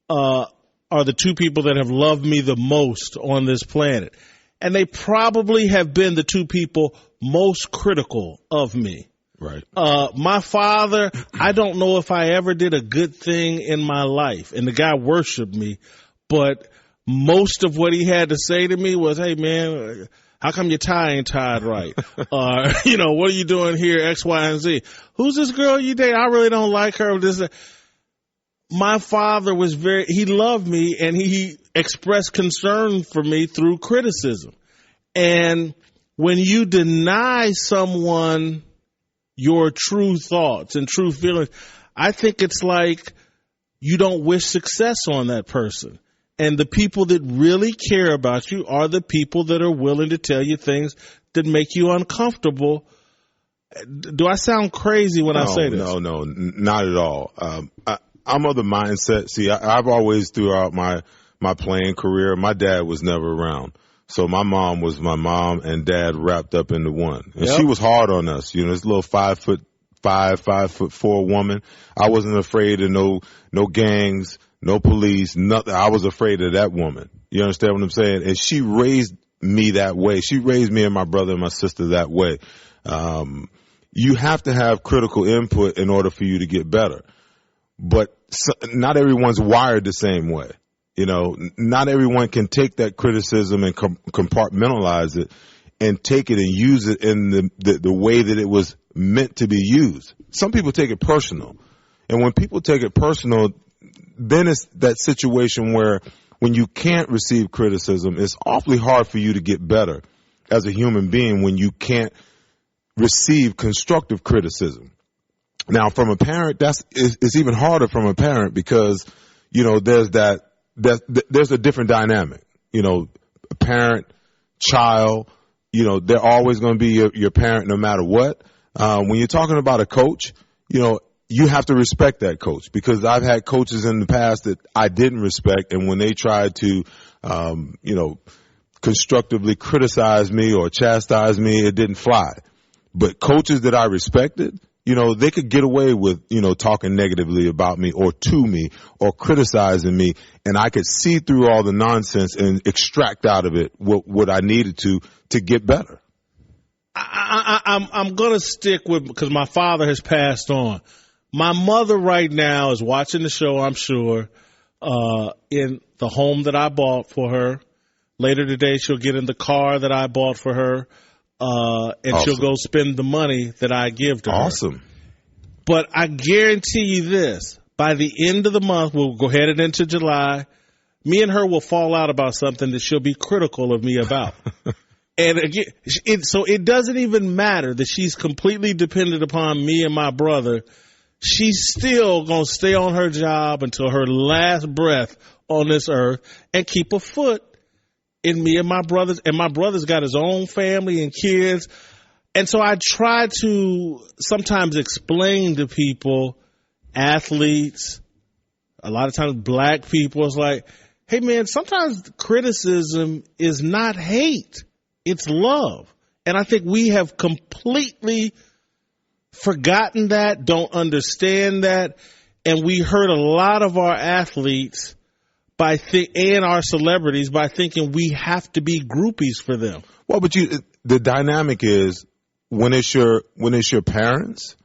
are the two people that have loved me the most on this planet. And they probably have been the two people most critical of me. Right. My father, I don't know if I ever did a good thing in my life. And the guy worshiped me, but most of what he had to say to me was, hey, man, how come your tie ain't tied right? What are you doing here, X, Y, and Z? Who's this girl you date? I really don't like her. My father was he loved me, and he expressed concern for me through criticism. And when you deny someone your true thoughts and true feelings, I think it's like you don't wish success on that person. And the people that really care about you are the people that are willing to tell you things that make you uncomfortable. Do I sound crazy when I say this? No, not at all. I'm of the mindset. See, I've always, throughout my playing career, my dad was never around. So my mom was my mom and dad wrapped up into one. And she was hard on us. This little 5'5", 5'4" woman. I wasn't afraid of no gangs, no police, nothing. I was afraid of that woman. You understand what I'm saying? And she raised me that way. She raised me and my brother and my sister that way. You have to have critical input in order for you to get better. But not everyone's wired the same way. Not everyone can take that criticism and compartmentalize it and take it and use it in the way that it was meant to be used. Some people take it personal. And when people take it personal, then it's that situation where when you can't receive criticism, it's awfully hard for you to get better. as a human being when you can't receive constructive criticism. Now, from a parent, it's even harder from a parent because, there's there's a different dynamic. A parent, child, they're always going to be your parent no matter what. When you're talking about a coach, you have to respect that coach, because I've had coaches in the past that I didn't respect, and when they tried to, constructively criticize me or chastise me, it didn't fly. But coaches that I respected, they could get away with, talking negatively about me or to me or criticizing me, and I could see through all the nonsense and extract out of it what I needed to get better. I'm going to stick with, because my father has passed on. My mother right now is watching the show, I'm sure, in the home that I bought for her. Later today, she'll get in the car that I bought for her, and awesome. She'll go spend the money that I give to her. Awesome. But I guarantee you this, by the end of the month, we'll go headed into July, me and her will fall out about something that she'll be critical of me about. And again, so it doesn't even matter that she's completely dependent upon me and my brother. She's still going to stay on her job until her last breath on this earth and keep a foot in me and my brothers. And my brother's got his own family and kids. And so I try to sometimes explain to people, athletes, a lot of times black people, it's like, hey, man, sometimes criticism is not hate. It's love. And I think we have completely forgotten that, don't understand that, and we hurt a lot of our athletes and our celebrities by thinking we have to be groupies for them. Well, but the dynamic is when it's your parents,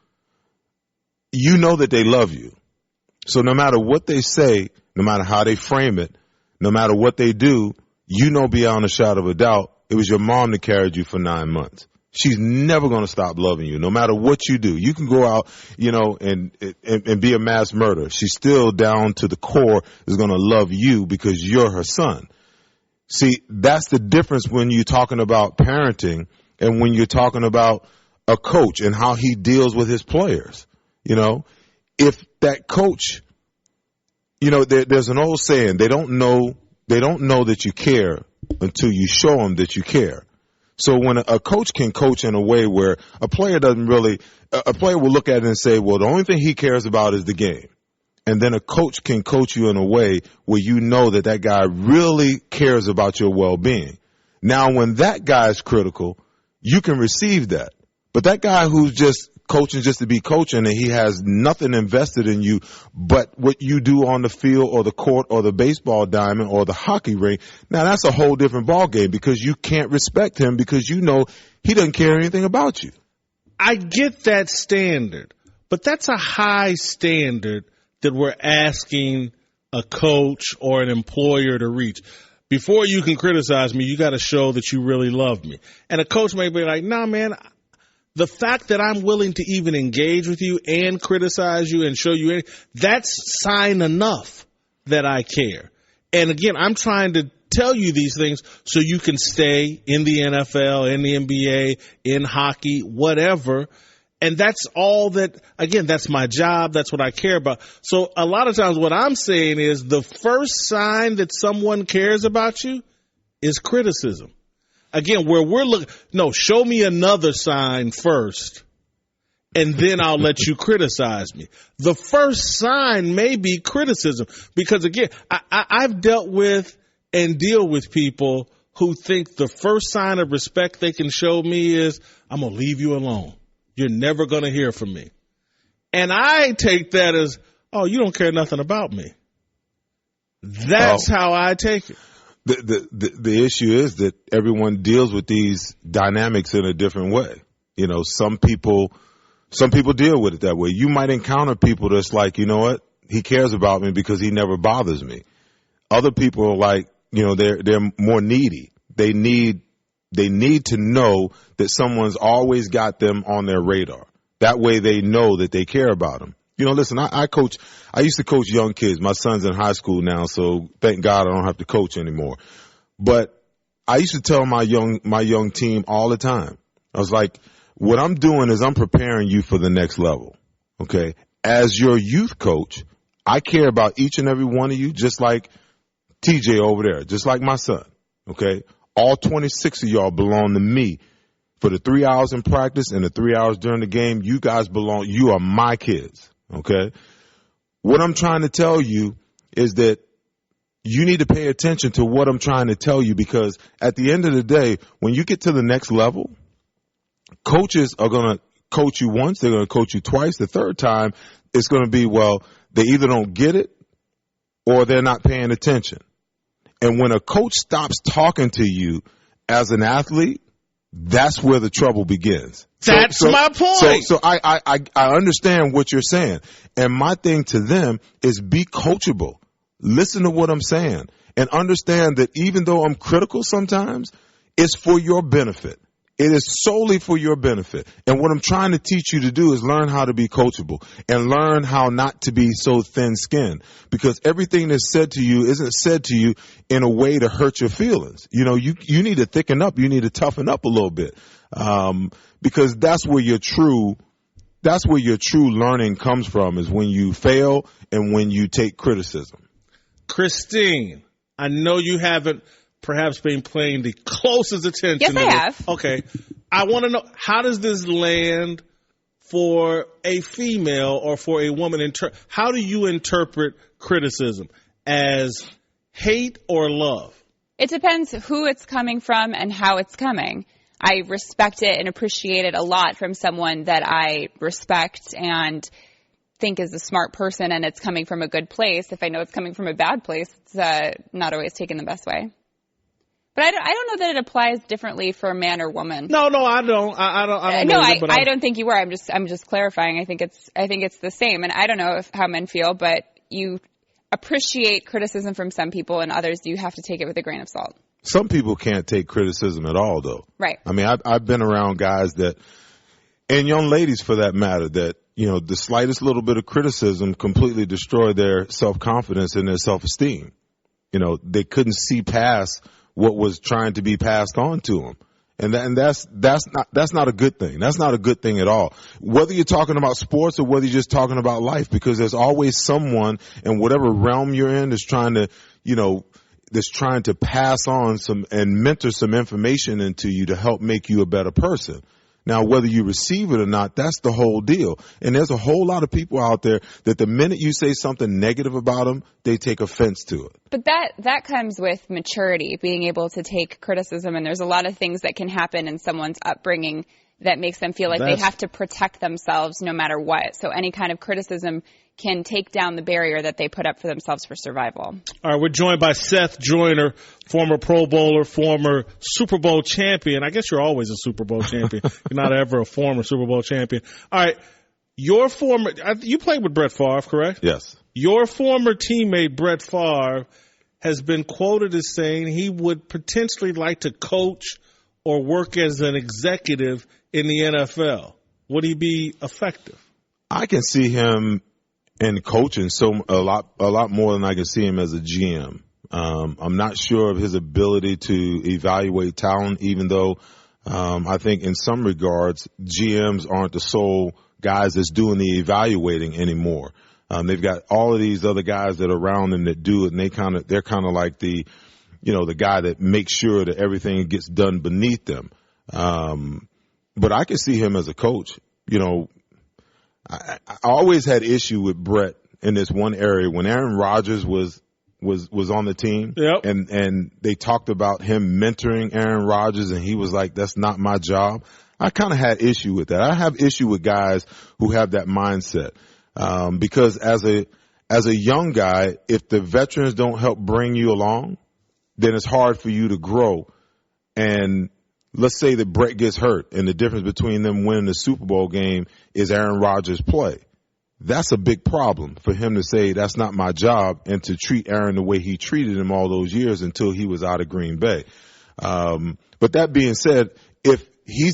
you know that they love you. So no matter what they say, no matter how they frame it, no matter what they do, you know beyond a shadow of a doubt it was your mom that carried you for 9 months. She's never going to stop loving you, no matter what you do. You can go out, and be a mass murderer. She's still down to the core is going to love you because you're her son. See, that's the difference when you're talking about parenting and when you're talking about a coach and how he deals with his players. If that coach, there's an old saying, they don't know that you care until you show them that you care. So when a coach can coach in a way where a player will look at it and say, well, the only thing he cares about is the game. And then a coach can coach you in a way where you know that guy really cares about your well-being. Now, when that guy is critical, you can receive that. But that guy who's just coaching just to be coaching and he has nothing invested in you but what you do on the field or the court or the baseball diamond or the hockey ring, now that's a whole different ballgame because you can't respect him because you know he doesn't care anything about you. I get that standard, but that's a high standard that we're asking a coach or an employer to reach. Before you can criticize me, you got to show that you really love me. And a coach may be like, nah, man, the fact that I'm willing to even engage with you and criticize you and show you, that's sign enough that I care. And again, I'm trying to tell you these things so you can stay in the NFL, in the NBA, in hockey, whatever. And that's all that, again, that's my job. That's what I care about. So a lot of times what I'm saying is the first sign that someone cares about you is criticism. Again, where we're looking, no, show me another sign first, and then I'll let you criticize me. The first sign may be criticism because, again, I've dealt with and deal with people who think the first sign of respect they can show me is, I'm going to leave you alone. You're never going to hear from me. And I take that as, oh, you don't care nothing about me. That's how I take it. The issue is that everyone deals with these dynamics in a different way. Some people deal with it that way. You might encounter people that's like, you know what? He cares about me because he never bothers me. Other people are like, they're more needy. They need to know that someone's always got them on their radar. That way they know that they care about them. Listen, I used to coach young kids. My son's in high school now, so thank God I don't have to coach anymore. But I used to tell my young team all the time. I was like, what I'm doing is I'm preparing you for the next level. Okay. As your youth coach, I care about each and every one of you, just like TJ over there, just like my son. Okay. All 26 of y'all belong to me. For the 3 hours in practice and the 3 hours during the game, you guys belong. You are my kids. Okay. What I'm trying to tell you is that you need to pay attention to what I'm trying to tell you, because at the end of the day, when you get to the next level, coaches are going to coach you once, they're going to coach you twice. The third time, it's going to be, well, they either don't get it or they're not paying attention. And when a coach stops talking to you as an athlete, that's where the trouble begins. That's my point. So I understand what you're saying. And my thing to them is be coachable. Listen to what I'm saying and understand that even though I'm critical sometimes, it's for your benefit. It is solely for your benefit. And what I'm trying to teach you to do is learn how to be coachable and learn how not to be so thin-skinned, because everything that's said to you isn't said to you in a way to hurt your feelings. You know, you need to thicken up. You need to toughen up a little bit, because that's where your true learning comes from, is when you fail and when you take criticism. Christine, I know you haven't perhaps been paying the closest attention. Yes, I have. Okay. I want to know, how does this land for a female or for a woman? How do you interpret criticism? As hate or love? It depends who it's coming from and how it's coming. I respect it and appreciate it a lot from someone that I respect and think is a smart person, and it's coming from a good place. If I know it's coming from a bad place, it's not always taken the best way. But I don't know that it applies differently for a man or woman. No, I don't. I don't. No, I don't think you were. I'm just clarifying. I think it's the same, and I don't know how men feel, but you appreciate criticism from some people, and others you have to take it with a grain of salt. Some people can't take criticism at all, though. Right. I mean, I've been around guys that, and young ladies for that matter, that, you know, the slightest little bit of criticism completely destroyed their self-confidence and their self-esteem. You know, they couldn't see past what was trying to be passed on to them. And that's not a good thing. That's not a good thing at all. Whether you're talking about sports or whether you're just talking about life, because there's always someone in whatever realm you're in that's trying to pass on some and mentor some information into you to help make you a better person. Now, whether you receive it or not, that's the whole deal. And there's a whole lot of people out there that the minute you say something negative about them, they take offense to it. But that comes with maturity, being able to take criticism. And there's a lot of things that can happen in someone's upbringing that makes them feel like they have to protect themselves no matter what. So any kind of criticism can take down the barrier that they put up for themselves for survival. All right, we're joined by Seth Joyner, former Pro Bowler, former Super Bowl champion. I guess you're always a Super Bowl champion. You're not ever a former Super Bowl champion. All right, you played with Brett Favre, correct? Yes. Your former teammate, Brett Favre, has been quoted as saying he would potentially like to coach or work as an executive in the NFL. Would he be effective? I can see him in coaching a lot more than I can see him as a GM. I'm not sure of his ability to evaluate talent, even though I think in some regards GMs aren't the sole guys that's doing the evaluating anymore. They've got all of these other guys that are around them that do it, and they're kind of like the guy that makes sure that everything gets done beneath them. But I can see him as a coach. You know, I always had issue with Brett in this one area when Aaron Rodgers was on the team. Yep. And they talked about him mentoring Aaron Rodgers, and he was like, that's not my job. I kind of had issue with that. I have issue with guys who have that mindset. Because as a young guy, if the veterans don't help bring you along, then it's hard for you to grow. And let's say that Brett gets hurt, and the difference between them winning the Super Bowl game is Aaron Rodgers' play. That's a big problem for him to say that's not my job and to treat Aaron the way he treated him all those years until he was out of Green Bay. But that being said, if he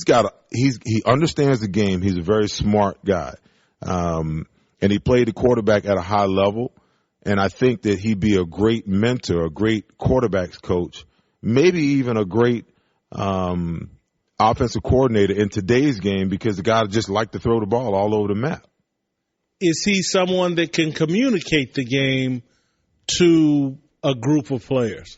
understands the game, he's a very smart guy. And he played the quarterback at a high level. And I think that he'd be a great mentor, a great quarterbacks coach, maybe even a great offensive coordinator in today's game because the guy just like to throw the ball all over the map. Is he someone that can communicate the game to a group of players?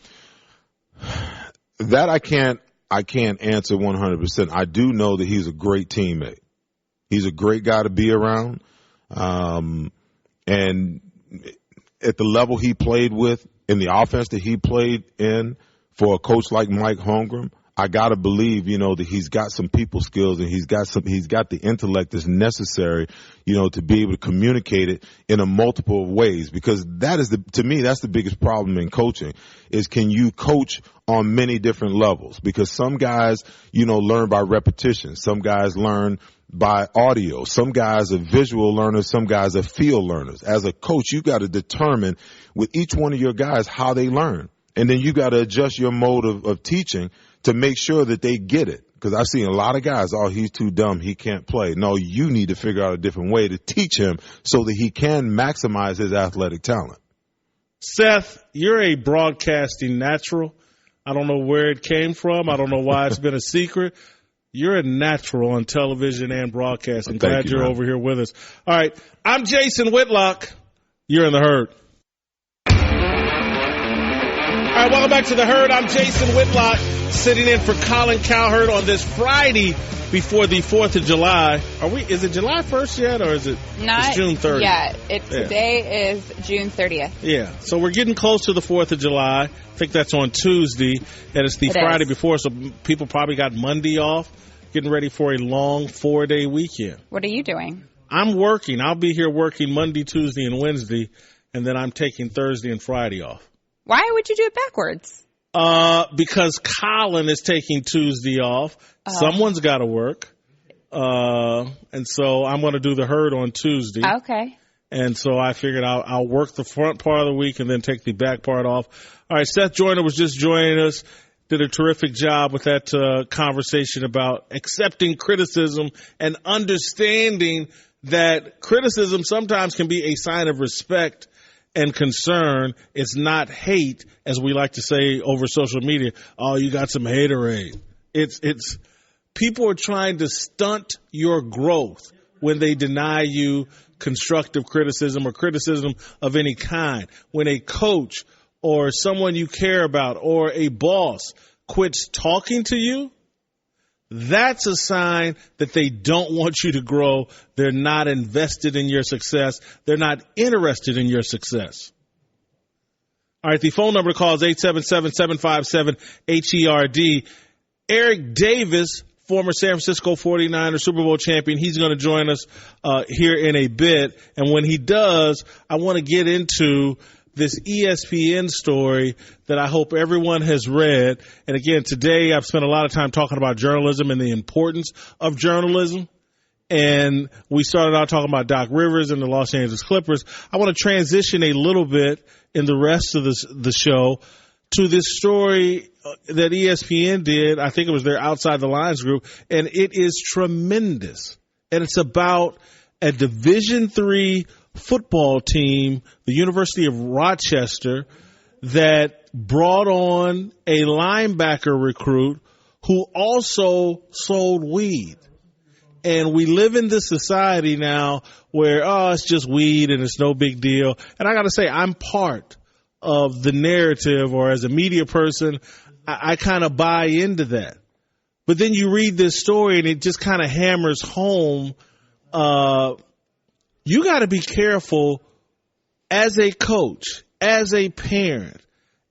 That I can't answer 100%. I do know that he's a great teammate. He's a great guy to be around. And at the level he played with, in the offense that he played in for a coach like Mike Holmgren, I gotta believe, that he's got some people skills and he's got the intellect that's necessary, to be able to communicate it in a multiple ways, because to me, that's the biggest problem in coaching is can you coach on many different levels? Because some guys, learn by repetition. Some guys learn by audio. Some guys are visual learners. Some guys are field learners. As a coach, you got to determine with each one of your guys how they learn. And then you got to adjust your mode of teaching to make sure that they get it. Because I've seen a lot of guys, he's too dumb, he can't play. No, you need to figure out a different way to teach him so that he can maximize his athletic talent. Seth, you're a broadcasting natural. I don't know where it came from. I don't know why it's been a secret. You're a natural on television and broadcasting. Well, glad you're over here with us. All right, I'm Jason Whitlock. You're in the Herd. All right, welcome back to the Herd. I'm Jason Whitlock, sitting in for Colin Cowherd on this Friday before the 4th of July. Is it July 1st yet, or is it not June 30th? Yeah, today is June 30th. Yeah, so we're getting close to the 4th of July. I think that's on Tuesday, and it's the Friday before, so people probably got Monday off, getting ready for a long 4-day weekend. What are you doing? I'm working. I'll be here working Monday, Tuesday, and Wednesday, and then I'm taking Thursday and Friday off. Why would you do it backwards? Because Colin is taking Tuesday off. Someone's got to work. And so I'm going to do the Herd on Tuesday. Okay. And so I figured I'll work the front part of the week and then take the back part off. All right, Seth Joyner was just joining us. Did a terrific job with that conversation about accepting criticism and understanding that criticism sometimes can be a sign of respect and concern. It's not hate, as we like to say over social media. Oh, you got some haterade. It's people are trying to stunt your growth when they deny you constructive criticism or criticism of any kind. When a coach or someone you care about or a boss quits talking to you, that's a sign that they don't want you to grow. They're not invested in your success. They're not interested in your success. All right, the phone number to call is 877-757-HERD. Eric Davis, former San Francisco 49er Super Bowl champion, he's going to join us here in a bit. And when he does, I want to get into this ESPN story that I hope everyone has read. And again, today I've spent a lot of time talking about journalism and the importance of journalism. And we started out talking about Doc Rivers and the Los Angeles Clippers. I want to transition a little bit in the rest of the show to this story that ESPN did. I think it was their Outside the Lines group, and it is tremendous. And it's about a Division III football team, the University of Rochester, that brought on a linebacker recruit who also sold weed. And we live in this society now where, it's just weed and it's no big deal. And I got to say, I'm part of the narrative, or as a media person, I kind of buy into that. But then you read this story and it just kind of hammers home, you got to be careful as a coach, as a parent,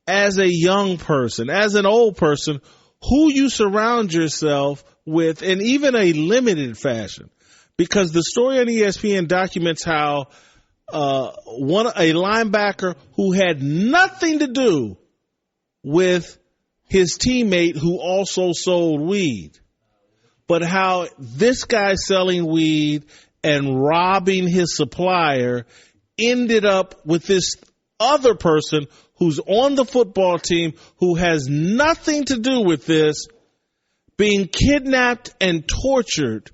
as a young person, as an old person, who you surround yourself with in even a limited fashion. Because the story on ESPN documents how a linebacker who had nothing to do with his teammate who also sold weed, but how this guy selling weed and robbing his supplier ended up with this other person who's on the football team who has nothing to do with this being kidnapped and tortured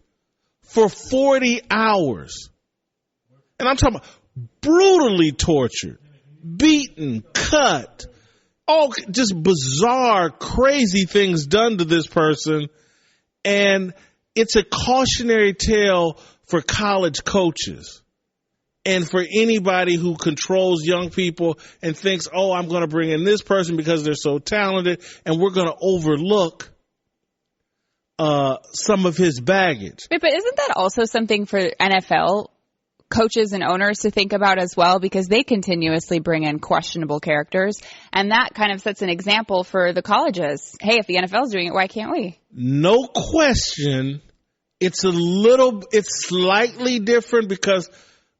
for 40 hours. And I'm talking about brutally tortured, beaten, cut, all just bizarre, crazy things done to this person. And it's a cautionary tale for college coaches and for anybody who controls young people and thinks, oh, I'm going to bring in this person because they're so talented and we're going to overlook some of his baggage. Wait, but isn't that also something for NFL coaches and owners to think about as well? Because they continuously bring in questionable characters, and that kind of sets an example for the colleges. Hey, if the NFL's doing it, why can't we? No question. It's slightly different because,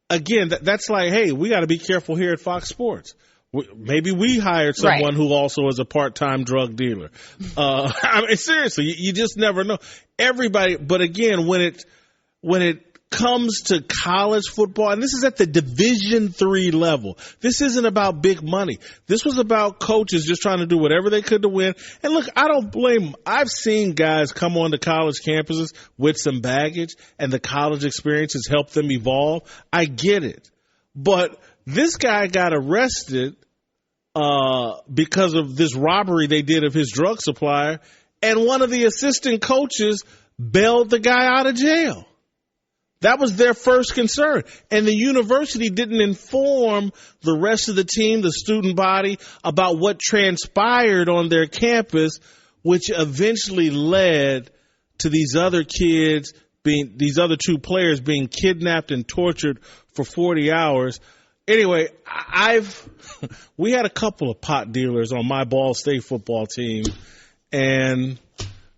again, that's like, hey, we got to be careful here at Fox Sports. Maybe we hired someone who also is a part-time drug dealer. I mean, seriously, you just never know. Everybody, but again, when it comes to college football, and this is at the Division III level, this isn't about big money. This was about coaches just trying to do whatever they could to win. And look, I don't blame them. I've seen guys come onto college campuses with some baggage, and the college experience has helped them evolve. I get it. But this guy got arrested because of this robbery they did of his drug supplier, and one of the assistant coaches bailed the guy out of jail. That was their first concern. And the university didn't inform the rest of the team, the student body, about what transpired on their campus, which eventually led to these other two players being kidnapped and tortured for 40 hours. Anyway, we had a couple of pot dealers on my Ball State football team, and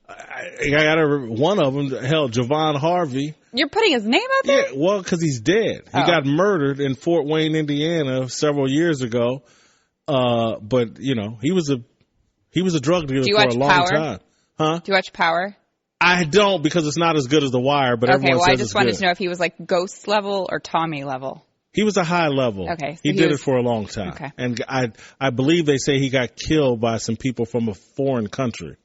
I got one of them, Javon Harvey. You're putting his name out there? Yeah, well, because he's dead. He got murdered in Fort Wayne, Indiana, several years ago. But you know, he was a drug dealer for a long time. Huh? Do you watch Power? I don't, because it's not as good as The Wire. But everyone says I just wanted to know if he was like Ghost level or Tommy level. He was a high level. Okay. So he did it for a long time. Okay. And I believe they say he got killed by some people from a foreign country.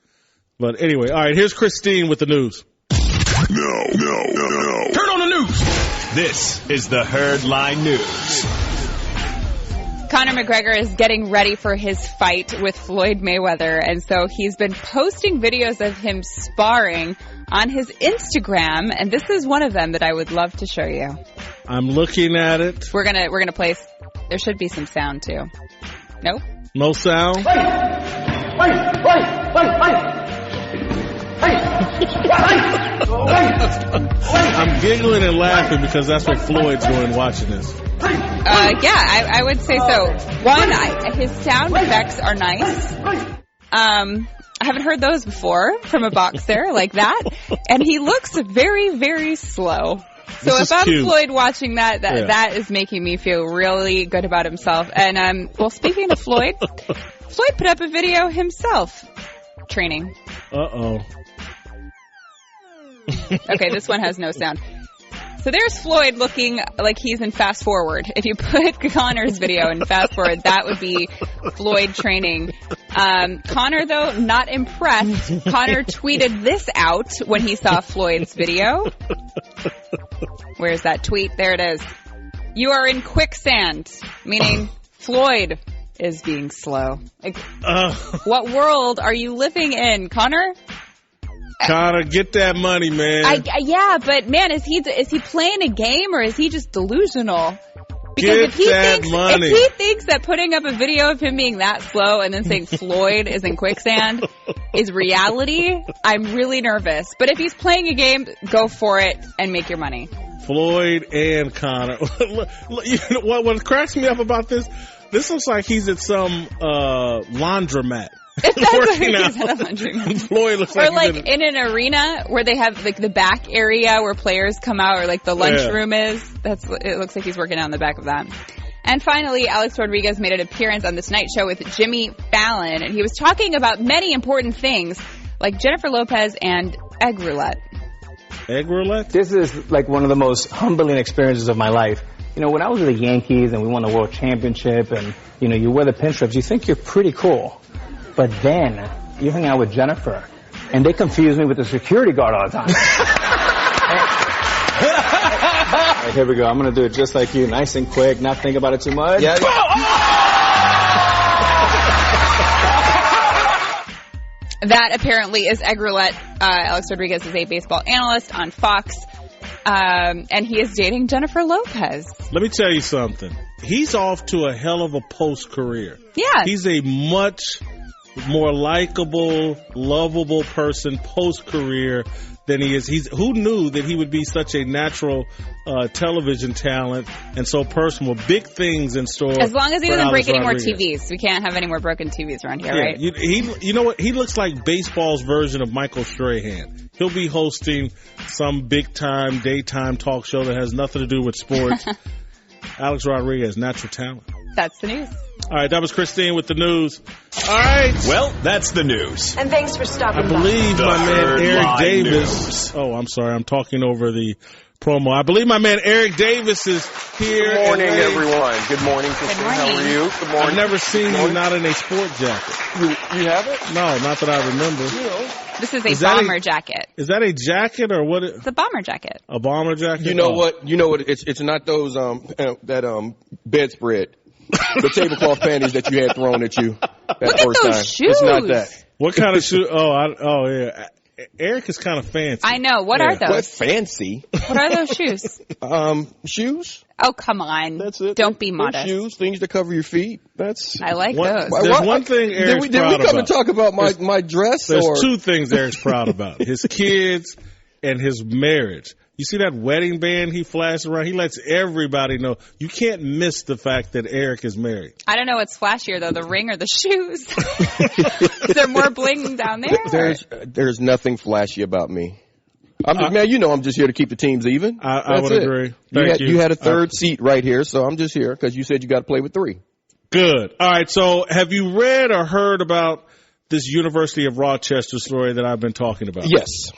But anyway, all right, here's Christine with the news. No. Turn on the news. This is the Herd Line News. Conor McGregor is getting ready for his fight with Floyd Mayweather, and so he's been posting videos of him sparring on his Instagram, and this is one of them that I would love to show you. I'm looking at it. We're gonna play. There should be some sound too. Nope. No sound. I'm giggling and laughing because that's what Floyd's doing watching this. Yeah, I would say so. One, his sound effects are nice. I haven't heard those before from a boxer like that. And he looks very, very slow. So if I'm cute. Floyd watching that is making me feel really good about himself. And, well, speaking of Floyd put up a video himself training. Uh-oh. Okay, this one has no sound. So there's Floyd looking like he's in fast forward. If you put Conor's video in fast forward, that would be Floyd training. Conor, though, not impressed. Conor tweeted this out when he saw Floyd's video. Where's that tweet? There it is. You are in quicksand, meaning Floyd is being slow. Like, what world are you living in, Conor? Conor, get that money, man. Yeah, but man, is he playing a game or is he just delusional? Because if he thinks that putting up a video of him being that slow and then saying Floyd is in quicksand is reality, I'm really nervous. But if he's playing a game, go for it and make your money. Floyd and Conor. You know what cracks me up about this? This looks like he's at some laundromat. Working out. Floyd looks like in an arena where they have like the back area where players come out, or like the lunchroom is. It looks like he's working out in the back of that. And finally, Alex Rodriguez made an appearance on The Tonight Show with Jimmy Fallon, and he was talking about many important things like Jennifer Lopez and egg roulette. Egg roulette? This is like one of the most humbling experiences of my life. You know, when I was with the Yankees and we won the World Championship, and you know, you wear the pin strips, you think you're pretty cool. But then you hang out with Jennifer, and they confuse me with the security guard all the time. Right, here we go. I'm going to do it just like you, nice and quick, not think about it too much. Yeah. That apparently is egg roulette. Alex Rodriguez is a baseball analyst on Fox, and he is dating Jennifer Lopez. Let me tell you something. He's off to a hell of a post-career. Yeah. He's a much more likable, lovable person post-career than he is. Who knew that he would be such a natural television talent and so personal? Big things in store. As long as he doesn't break any more Rodriguez. TVs. We can't have any more broken TVs around here, right? You know what? He looks like baseball's version of Michael Strahan. He'll be hosting some big-time, daytime talk show that has nothing to do with sports. Alex Rodriguez, natural talent. That's the news. All right, that was Christine with the news. All right. Well, that's the news. And thanks for stopping by. I believe by. My man Eric Davis. News. Oh, I'm sorry. I'm talking over the promo. I believe my man Eric Davis is here. Good morning, everyone. Good morning, Christine. How are you? Good morning. I've never seen you not in a sport jacket. You haven't? No, not that I remember. This is a bomber jacket. Is that a jacket or what? It's a bomber jacket. A bomber jacket? You know what? It's not those bedspread. The tablecloth panties that you had thrown at you that Look first at those time. shoes. It's not that. What kind of shoe? Oh, yeah. Eric is kind of fancy. I know. What are those? What fancy? What are those shoes? Shoes. Oh, come on. That's it. Don't be modest. Shoes, things to cover your feet. I like those. There's one thing Eric's did proud we come about. and talk about my dress? There's two things Eric's proud about. His kids and his marriage. You see that wedding band he flashed around? He lets everybody know. You can't miss the fact that Eric is married. I don't know what's flashier, though, the ring or the shoes. Is there more bling down there? There's nothing flashy about me. Man, I'm just here to keep the teams even. I would agree. Thank you. You had a third seat right here, so I'm just here because you said you got to play with three. Good. All right, so have you read or heard about this University of Rochester story that I've been talking about? Yes.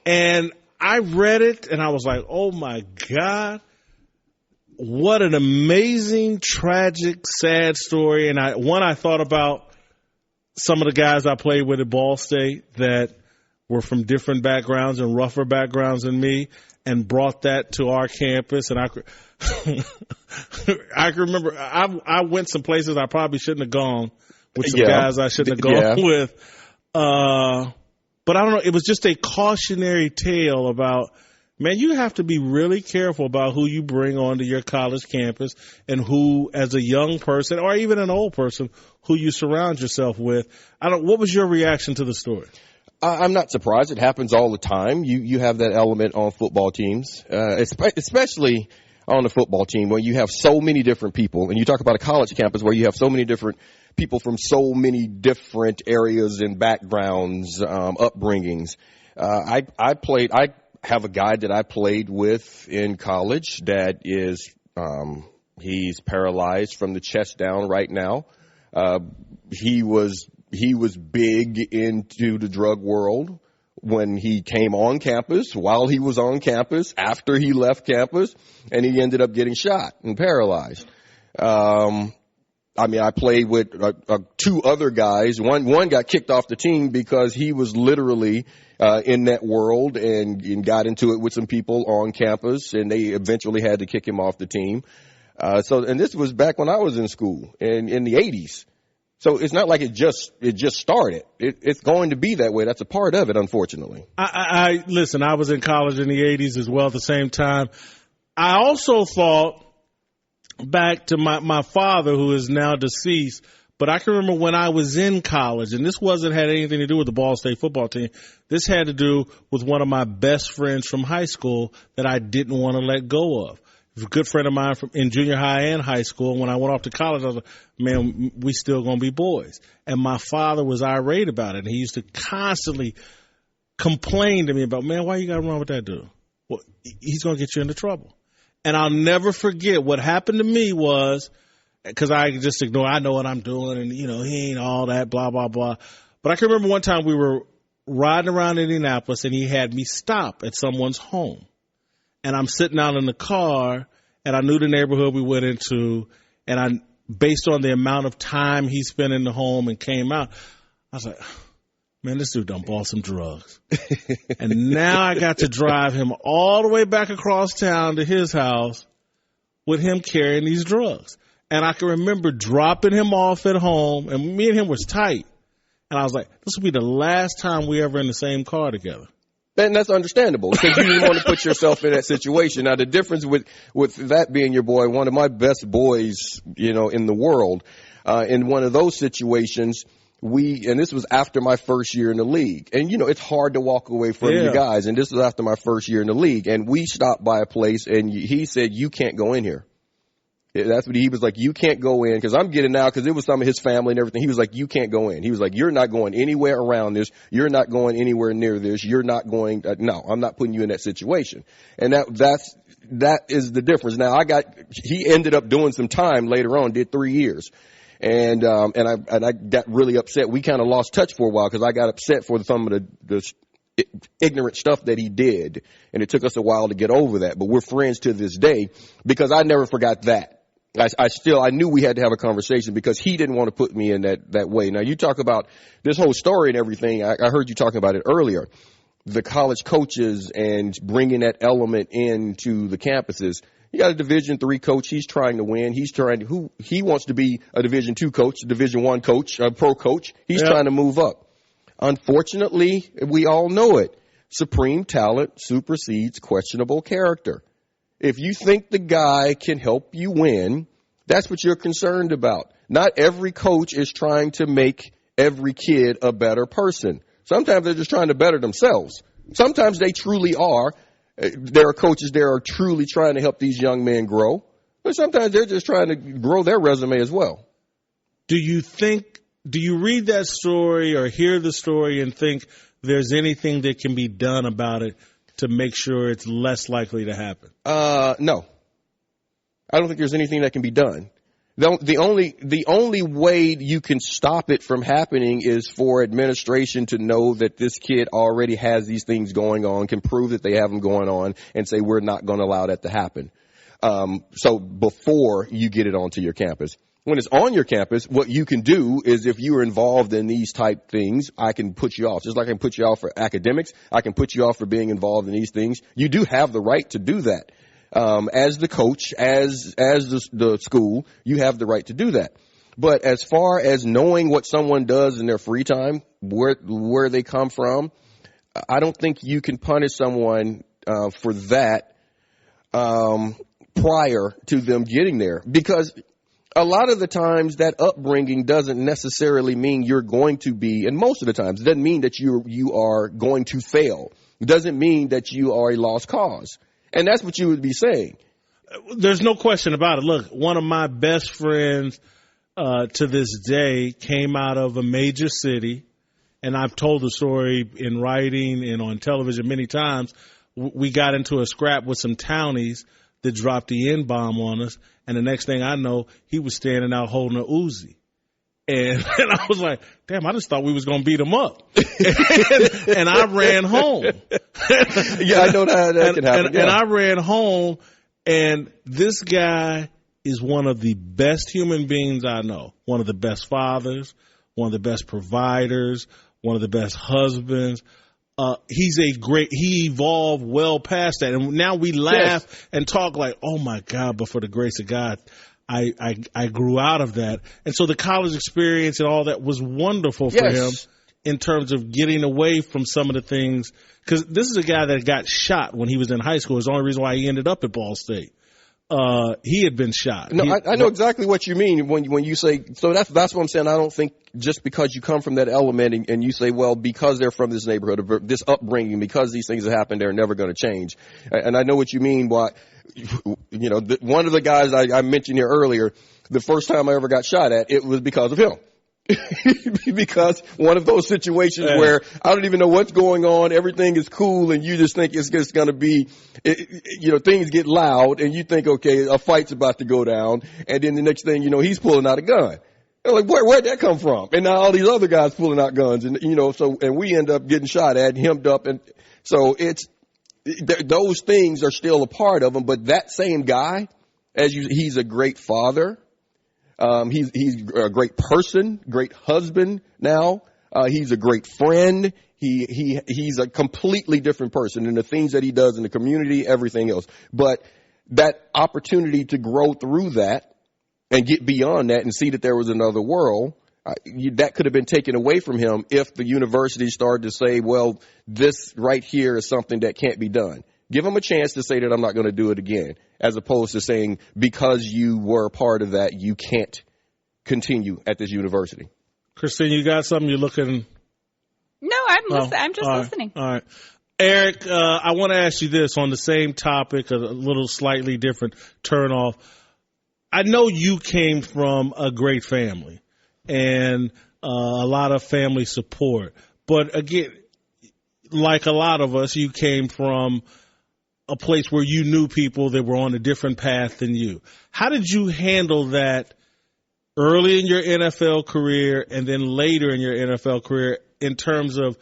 And I read it, and I was like, oh, my God, what an amazing, tragic, sad story. And I thought about some of the guys I played with at Ball State that were from different backgrounds and rougher backgrounds than me and brought that to our campus. And I can remember I went some places I probably shouldn't have gone with some guys I shouldn't have gone with. But I don't know. It was just a cautionary tale about, man, you have to be really careful about who you bring onto your college campus and who, as a young person or even an old person, who you surround yourself with. What was your reaction to the story? I'm not surprised. It happens all the time. You have that element on football teams, especially on the football team where you have so many different people. And you talk about a college campus where you have so many different people from so many different areas and backgrounds, upbringings. I have a guy that I played with in college that is, he's paralyzed from the chest down right now. He was big into the drug world when he came on campus, while he was on campus, after he left campus, and he ended up getting shot and paralyzed. I played with two other guys. One got kicked off the team because he was literally in that world and got into it with some people on campus, and they eventually had to kick him off the team. And this was back when I was in school in the 80s. So it's not like it just started. It's going to be that way. That's a part of it, unfortunately. Listen, I was in college in the 80s as well at the same time. I also thought back to my father, who is now deceased, but I can remember when I was in college, and this had anything to do with the Ball State football team. This had to do with one of my best friends from high school that I didn't want to let go of. He was a good friend of mine in junior high and high school. When I went off to college, I was like, man, we still going to be boys. And my father was irate about it. And he used to constantly complain to me about, man, why you got to run with that dude? Well, he's going to get you into trouble. And I'll never forget what happened to me was, because I just ignore, I know what I'm doing, and, he ain't all that, blah, blah, blah. But I can remember one time we were riding around Indianapolis, and he had me stop at someone's home. And I'm sitting out in the car, and I knew the neighborhood we went into, and based on the amount of time he spent in the home and came out, I was like, man, this dude done bought some drugs. And now I got to drive him all the way back across town to his house with him carrying these drugs. And I can remember dropping him off at home, and me and him was tight. And I was like, this will be the last time we ever in the same car together. And that's understandable because you didn't want to put yourself in that situation. Now, the difference with that being your boy, one of my best boys, in the world, in one of those situations, and this was after my first year in the league. And, it's hard to walk away from your guys. And this was after my first year in the league. And we stopped by a place and he said, you can't go in here. That's what he was like, you can't go in, because I'm getting out, because it was some of his family and everything. He was like, you can't go in. He was like, you're not going anywhere around this. You're not going anywhere near this. You're not going, no, I'm not putting you in that situation. And that is the difference. Now, he ended up doing some time later on, did 3 years. And I got really upset. We kind of lost touch for a while because I got upset for some of the ignorant stuff that he did. And it took us a while to get over that. But we're friends to this day because I never forgot that. I knew we had to have a conversation because he didn't want to put me in that way. Now, you talk about this whole story and everything. I heard you talking about it earlier. The college coaches and bringing that element into the campuses. You got a Division III coach. He's trying to win. He wants to be a Division II coach, a Division I coach, a pro coach. He's trying to move up. Unfortunately, we all know it. Supreme talent supersedes questionable character. If you think the guy can help you win, that's what you're concerned about. Not every coach is trying to make every kid a better person. Sometimes they're just trying to better themselves. Sometimes they truly are. There are coaches there are truly trying to help these young men grow. But sometimes they're just trying to grow their resume as well. Do you read that story or hear the story and think there's anything that can be done about it to make sure it's less likely to happen? No. I don't think there's anything that can be done. The only way you can stop it from happening is for administration to know that this kid already has these things going on, can prove that they have them going on, and say we're not going to allow that to happen. So before you get it onto your campus. When it's on your campus, what you can do is if you are involved in these type things, I can put you off. Just like I can put you off for academics, I can put you off for being involved in these things. You do have the right to do that. As the coach, as the school, you have the right to do that. But as far as knowing what someone does in their free time, where they come from, I don't think you can punish someone for that prior to them getting there, because a lot of the times that upbringing doesn't necessarily mean you're going to be, and most of the times it doesn't mean that you are going to fail. It doesn't mean that you are a lost cause. And that's what you would be saying. There's no question about it. Look, one of my best friends to this day came out of a major city, and I've told the story in writing and on television many times. We got into a scrap with some townies that dropped the N-bomb on us, and the next thing I know, he was standing out holding a Uzi. And I was like, damn, I just thought we was going to beat him up. and I ran home. Yeah, I know that can happen. And I ran home, and this guy is one of the best human beings I know. One of the best fathers, one of the best providers, one of the best husbands. He evolved well past that. And now we laugh and talk like, oh my God, but for the grace of God, I grew out of that. And so the college experience and all that was wonderful for him in terms of getting away from some of the things. Because this is a guy that got shot when he was in high school. It's the only reason why he ended up at Ball State. He had been shot. No, I know exactly what you mean when you say, so that's what I'm saying. I don't think just because you come from that element and you say, well, because they're from this neighborhood, or this upbringing, because these things have happened, they're never going to change. And I know what you mean. Why, one of the guys I mentioned here earlier, the first time I ever got shot at, it was because of him. Because one of those situations where I don't even know what's going on, everything is cool, and you just think it's just going to be, things get loud, and you think, okay, a fight's about to go down, and then the next thing you know, he's pulling out a gun. They're like, where'd that come from? And now all these other guys pulling out guns, and and we end up getting shot at, hemmed up, and so those things are still a part of them. But that same guy, he's a great father. He's a great person, great husband now. He's a great friend. He's a completely different person in the things that he does in the community, everything else. But that opportunity to grow through that and get beyond that and see that there was another world, that could have been taken away from him if the university started to say, well, this right here is something that can't be done. Give him a chance to say that I'm not going to do it again, as opposed to saying because you were a part of that, you can't continue at this university. Christine, you got something you're looking? No, I'm just listening. All right. Eric, I want to ask you this on the same topic, a little slightly different turn off. I know you came from a great family and a lot of family support. But again, like a lot of us, you came from a place where you knew people that were on a different path than you. How did you handle that early in your NFL career and then later in your NFL career in terms of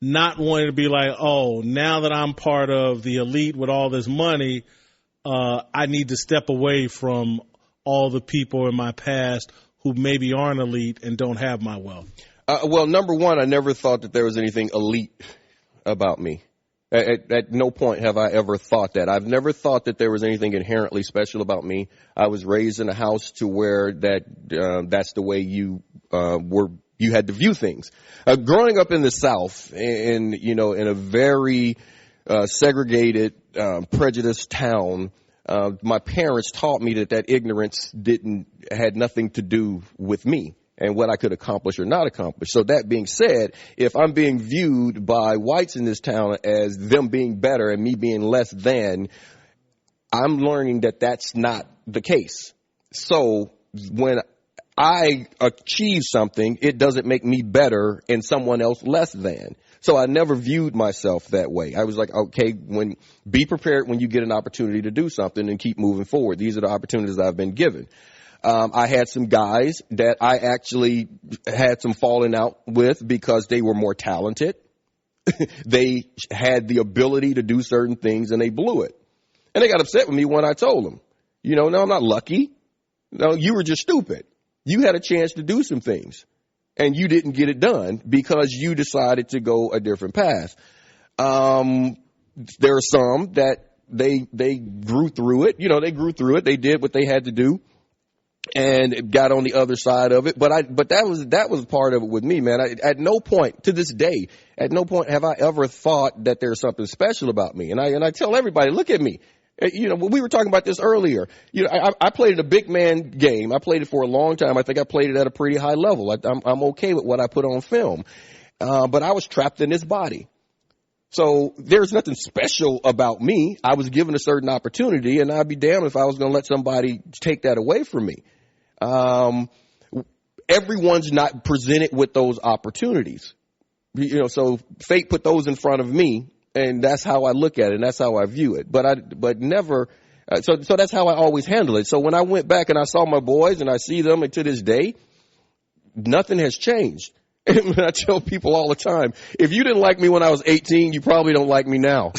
not wanting to be like, oh, now that I'm part of the elite with all this money, I need to step away from all the people in my past who maybe aren't elite and don't have my wealth? Well, number one, I never thought that there was anything elite about me. At no point have I ever thought that. I've never thought that there was anything inherently special about me. I was raised in a house to where that's the way you had to view things. Growing up in the South, in a very segregated, prejudiced town, my parents taught me that ignorance had nothing to do with me and what I could accomplish or not accomplish. So that being said, if I'm being viewed by whites in this town as them being better and me being less than, I'm learning that that's not the case. So when I achieve something, it doesn't make me better and someone else less than. So I never viewed myself that way. I was like, okay, be prepared when you get an opportunity to do something and keep moving forward. These are the opportunities I've been given. I had some guys that I actually had some falling out with because they were more talented. They had the ability to do certain things and they blew it. And they got upset with me when I told them, no, I'm not lucky. No, you were just stupid. You had a chance to do some things and you didn't get it done because you decided to go a different path. There are some that they grew through it. They grew through it. They did what they had to do and got on the other side of it. But that was part of it with me, man. At no point to this day, at no point have I ever thought that there's something special about me. And I tell everybody, look at me. We were talking about this earlier. I played in a big man game. I played it for a long time. I think I played it at a pretty high level. I'm okay with what I put on film. But I was trapped in this body. So there's nothing special about me. I was given a certain opportunity, and I'd be damned if I was going to let somebody take that away from me. Everyone's not presented with those opportunities. So fate put those in front of me. And that's how I look at it, and that's how I view it. But never. So that's how I always handle it. So when I went back and I saw my boys, and I see them, and to this day, nothing has changed. And I tell people all the time, if you didn't like me when I was 18, you probably don't like me now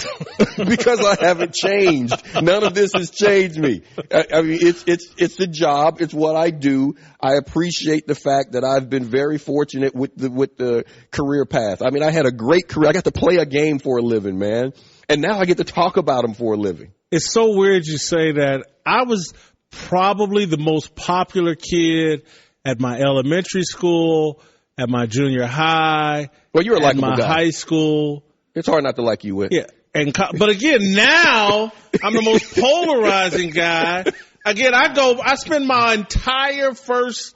because I haven't changed. None of this has changed me. I mean, it's the job. It's what I do. I appreciate the fact that I've been very fortunate with the career path. I mean, I had a great career. I got to play a game for a living, man. And now I get to talk about them for a living. It's so weird you say that. I was probably the most popular kid at my elementary school, at my junior high, well, you're a likable my guy. High school. It's hard not to like you with. Yeah, but again, now I'm the most polarizing guy. Again, I spend my entire first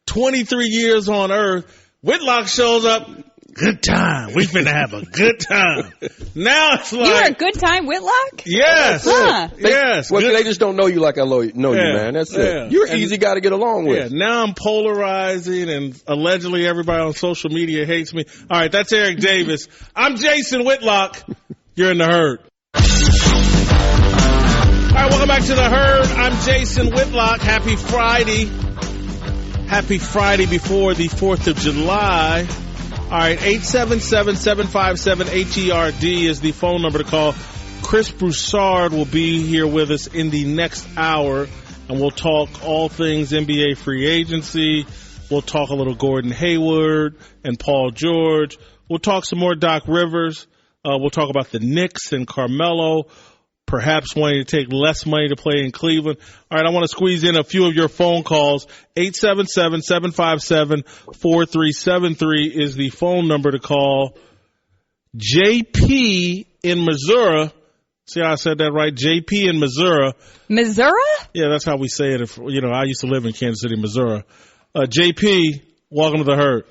23 years on Earth. Whitlock shows up. Good time. We finna have a good time. Now it's like. You're a good time, Whitlock? Yes. Huh. Yes. Well, they just don't know you like I know you, man. That's it. You're an easy guy to get along with. Yeah. Now I'm polarizing, and allegedly everybody on social media hates me. All right, that's Eric Davis. I'm Jason Whitlock. You're in the herd. All right, welcome back to the herd. I'm Jason Whitlock. Happy Friday. Happy Friday before the 4th of July. All right, 877-757-HERD is the phone number to call. Chris Broussard will be here with us in the next hour, and we'll talk all things NBA free agency. We'll talk a little Gordon Hayward and Paul George. We'll talk some more Doc Rivers. We'll talk about the Knicks and Carmelo. perhaps wanting to take less money to play in Cleveland. All right, I want to squeeze in a few of your phone calls. 877-757-4373 is the phone number to call. JP in Missouri. See how I said that right? JP in Missouri. Missouri? Yeah, that's how we say it. I used to live in Kansas City, Missouri. JP, welcome to the herd.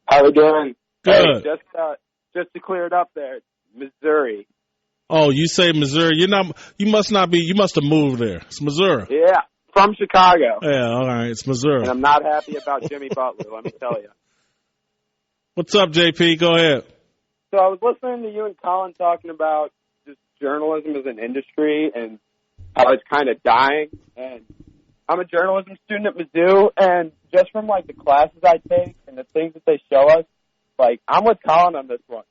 How we doing? Good. Hey, just to clear it up there, Missouri. Oh, you say Missouri. You must have moved there. It's Missouri. Yeah, from Chicago. Yeah, all right. It's Missouri. And I'm not happy about Jimmy Butler, let me tell you. What's up, JP? Go ahead. So I was listening to you and Colin talking about just journalism as an industry and how it's kind of dying. And I'm a journalism student at Mizzou, and just from, the classes I take and the things that they show us, I'm with Colin on this one.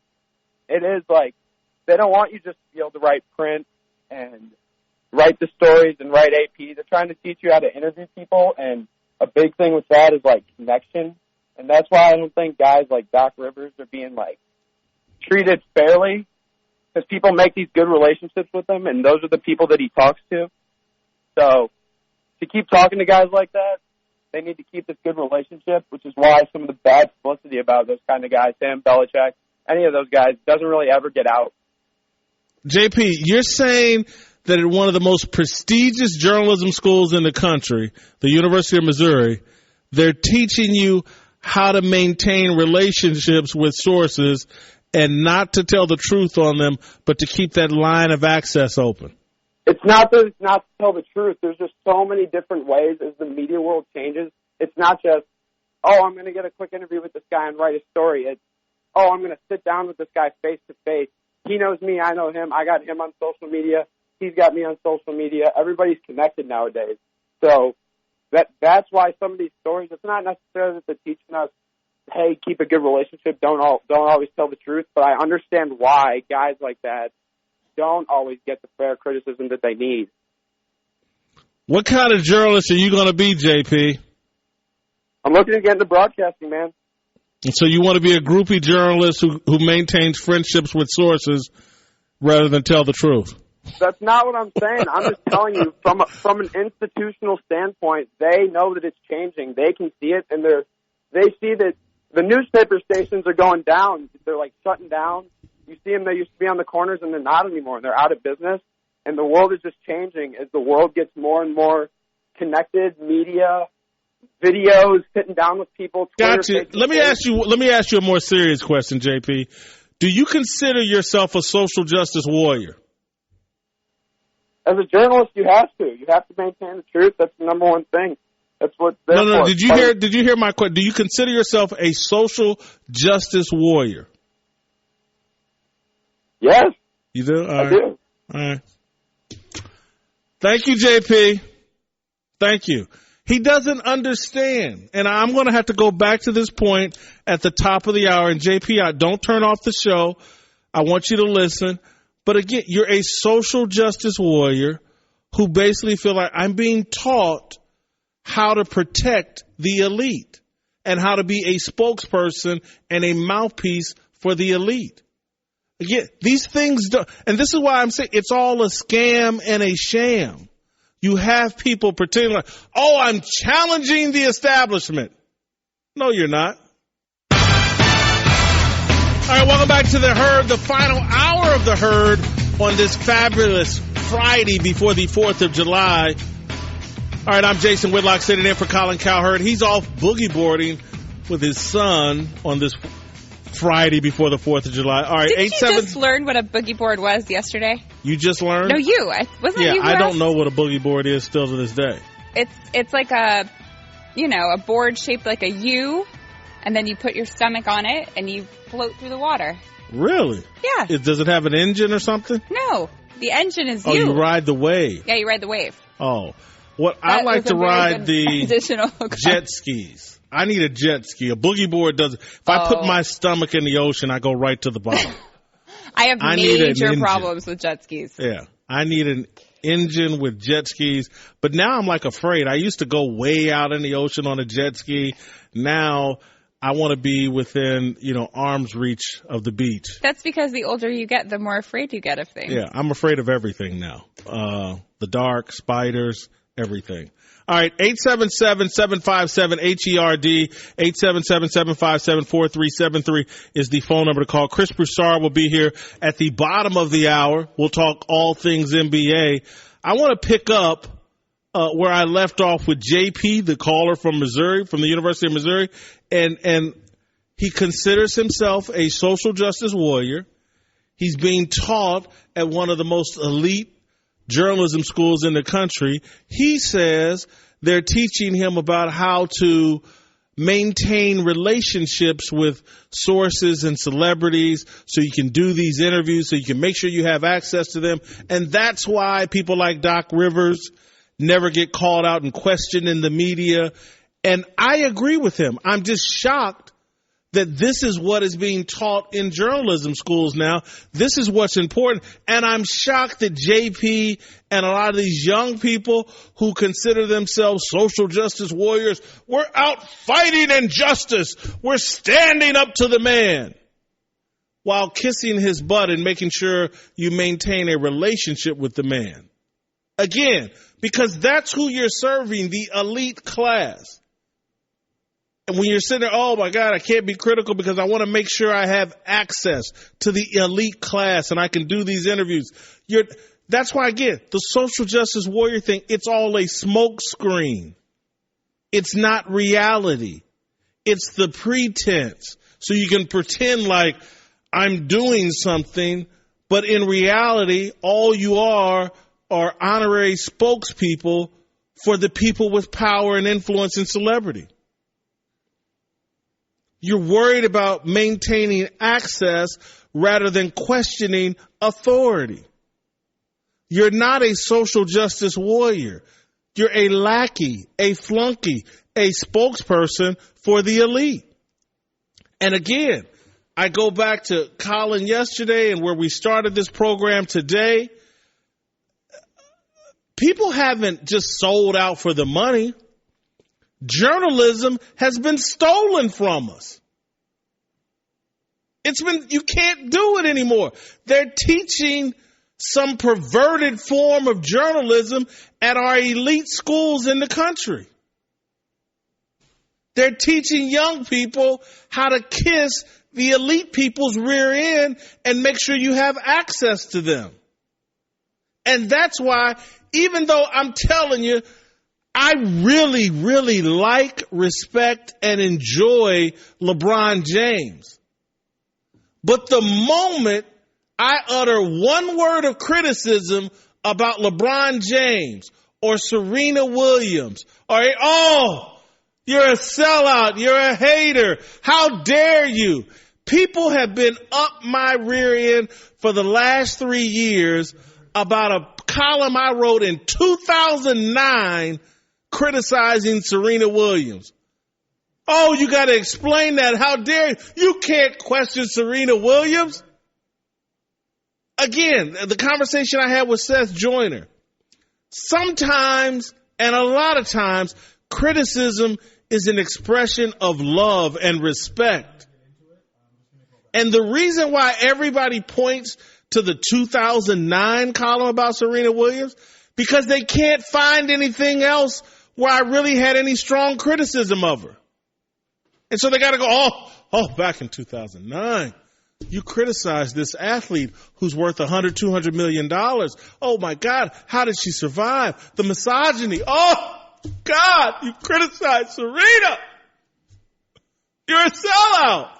It is, they don't want you just to be able to write print and write the stories and write AP. They're trying to teach you how to interview people, and a big thing with that is, connection. And that's why I don't think guys like Doc Rivers are being, treated fairly, because people make these good relationships with them, and those are the people that he talks to. So to keep talking to guys like that, they need to keep this good relationship, which is why some of the bad publicity about those kind of guys, Sam Belichick, any of those guys, doesn't really ever get out. JP, you're saying that at one of the most prestigious journalism schools in the country, the University of Missouri, they're teaching you how to maintain relationships with sources and not to tell the truth on them, but to keep that line of access open. It's not that it's not to tell the truth. There's just so many different ways as the media world changes. It's not just, I'm going to get a quick interview with this guy and write a story. It's, I'm going to sit down with this guy face to face. He knows me. I know him. I got him on social media. He's got me on social media. Everybody's connected nowadays. So that's why some of these stories, it's not necessarily that they're teaching us, hey, keep a good relationship, don't always tell the truth, but I understand why guys like that don't always get the fair criticism that they need. What kind of journalist are you going to be, JP? I'm looking to get into broadcasting, man. So you want to be a groupie journalist who maintains friendships with sources rather than tell the truth? That's not what I'm saying. I'm just telling you, from an institutional standpoint, they know that it's changing. They can see it, and they see that the newspaper stations are going down. They're shutting down. You see them, they used to be on the corners, and they're not anymore. They're out of business, and the world is just changing as the world gets more and more connected. Media, videos, sitting down with people. Gotcha. Let me ask you a more serious question, JP. Do you consider yourself a social justice warrior? As a journalist, you have to. You have to maintain the truth. That's the number one thing. That's what. No. Did you hear my question? Do you consider yourself a social justice warrior? Yes. You do? I do. All right. Thank you, JP. Thank you. He doesn't understand. And I'm going to have to go back to this point at the top of the hour. And JP, don't turn off the show. I want you to listen. But again, you're a social justice warrior who basically feel like I'm being taught how to protect the elite and how to be a spokesperson and a mouthpiece for the elite. Again, these things don't, and this is why I'm saying it's all a scam and a sham. You have people pretending like, I'm challenging the establishment. No, you're not. All right, welcome back to the herd, the final hour of the herd on this fabulous Friday before the 4th of July. All right, I'm Jason Whitlock sitting in for Colin Cowherd. He's off boogie boarding with his son on this Friday before the 4th of July. All right, Didn't you just learn what a boogie board was yesterday? You just learned? No, you. Wasn't it you who I asked? don't know what a boogie board is still to this day. It's like a board shaped like a U, and then you put your stomach on it, and you float through the water. Really? Yeah. Does it have an engine or something? No. The engine is you. Oh, you ride the wave. Yeah, you ride the wave. Oh. I like to ride the additional jet skis. I need a jet ski. A boogie board doesn't. If I put my stomach in the ocean, I go right to the bottom. I have major problems with jet skis. Yeah. I need an engine with jet skis. But now I'm afraid. I used to go way out in the ocean on a jet ski. Now I want to be within, arm's reach of the beach. That's because the older you get, the more afraid you get of things. Yeah, I'm afraid of everything now. The dark, spiders, everything. All right, 877-757-HERD, 877-757-4373 is the phone number to call. Chris Broussard will be here at the bottom of the hour. We'll talk all things NBA. I want to pick up where I left off with JP, the caller from Missouri, from the University of Missouri, and he considers himself a social justice warrior. He's being taught at one of the most elite journalism schools in the country. He says they're teaching him about how to maintain relationships with sources and celebrities so you can do these interviews, so you can make sure you have access to them. And that's why people like Doc Rivers never get called out and questioned in the media. And I agree with him. I'm just shocked that this is what is being taught in journalism schools now. This is what's important. And I'm shocked that JP and a lot of these young people who consider themselves social justice warriors, we're out fighting injustice. We're standing up to the man, while kissing his butt and making sure you maintain a relationship with the man. Again, because that's who you're serving, the elite class. And when you're sitting there, oh, my God, I can't be critical because I want to make sure I have access to the elite class and I can do these interviews. That's why, again, the social justice warrior thing, it's all a smoke screen. It's not reality. It's the pretense. So you can pretend like I'm doing something, but in reality, all you are honorary spokespeople for the people with power and influence and celebrity. You're worried about maintaining access rather than questioning authority. You're not a social justice warrior. You're a lackey, a flunky, a spokesperson for the elite. And again, I go back to Colin yesterday and where we started this program today. People haven't just sold out for the money. Journalism has been stolen from us. You can't do it anymore. They're teaching some perverted form of journalism at our elite schools in the country. They're teaching young people how to kiss the elite people's rear end and make sure you have access to them. And that's why, even though I'm telling you, I really, really like, respect, and enjoy LeBron James. But the moment I utter one word of criticism about LeBron James or Serena Williams or, oh, you're a sellout, you're a hater, how dare you? People have been up my rear end for the last 3 years about a column I wrote in 2009 criticizing Serena Williams. Oh, you got to explain that. How dare you? You can't question Serena Williams. Again, the conversation I had with Seth Joyner. Sometimes, and a lot of times, criticism is an expression of love and respect. And the reason why everybody points to the 2009 column about Serena Williams, because they can't find anything else where I really had any strong criticism of her. And so they got to go, back in 2009, you criticized this athlete who's worth $100, $200 million. Oh, my God, how did she survive? The misogyny. Oh, God, you criticized Serena. You're a sellout.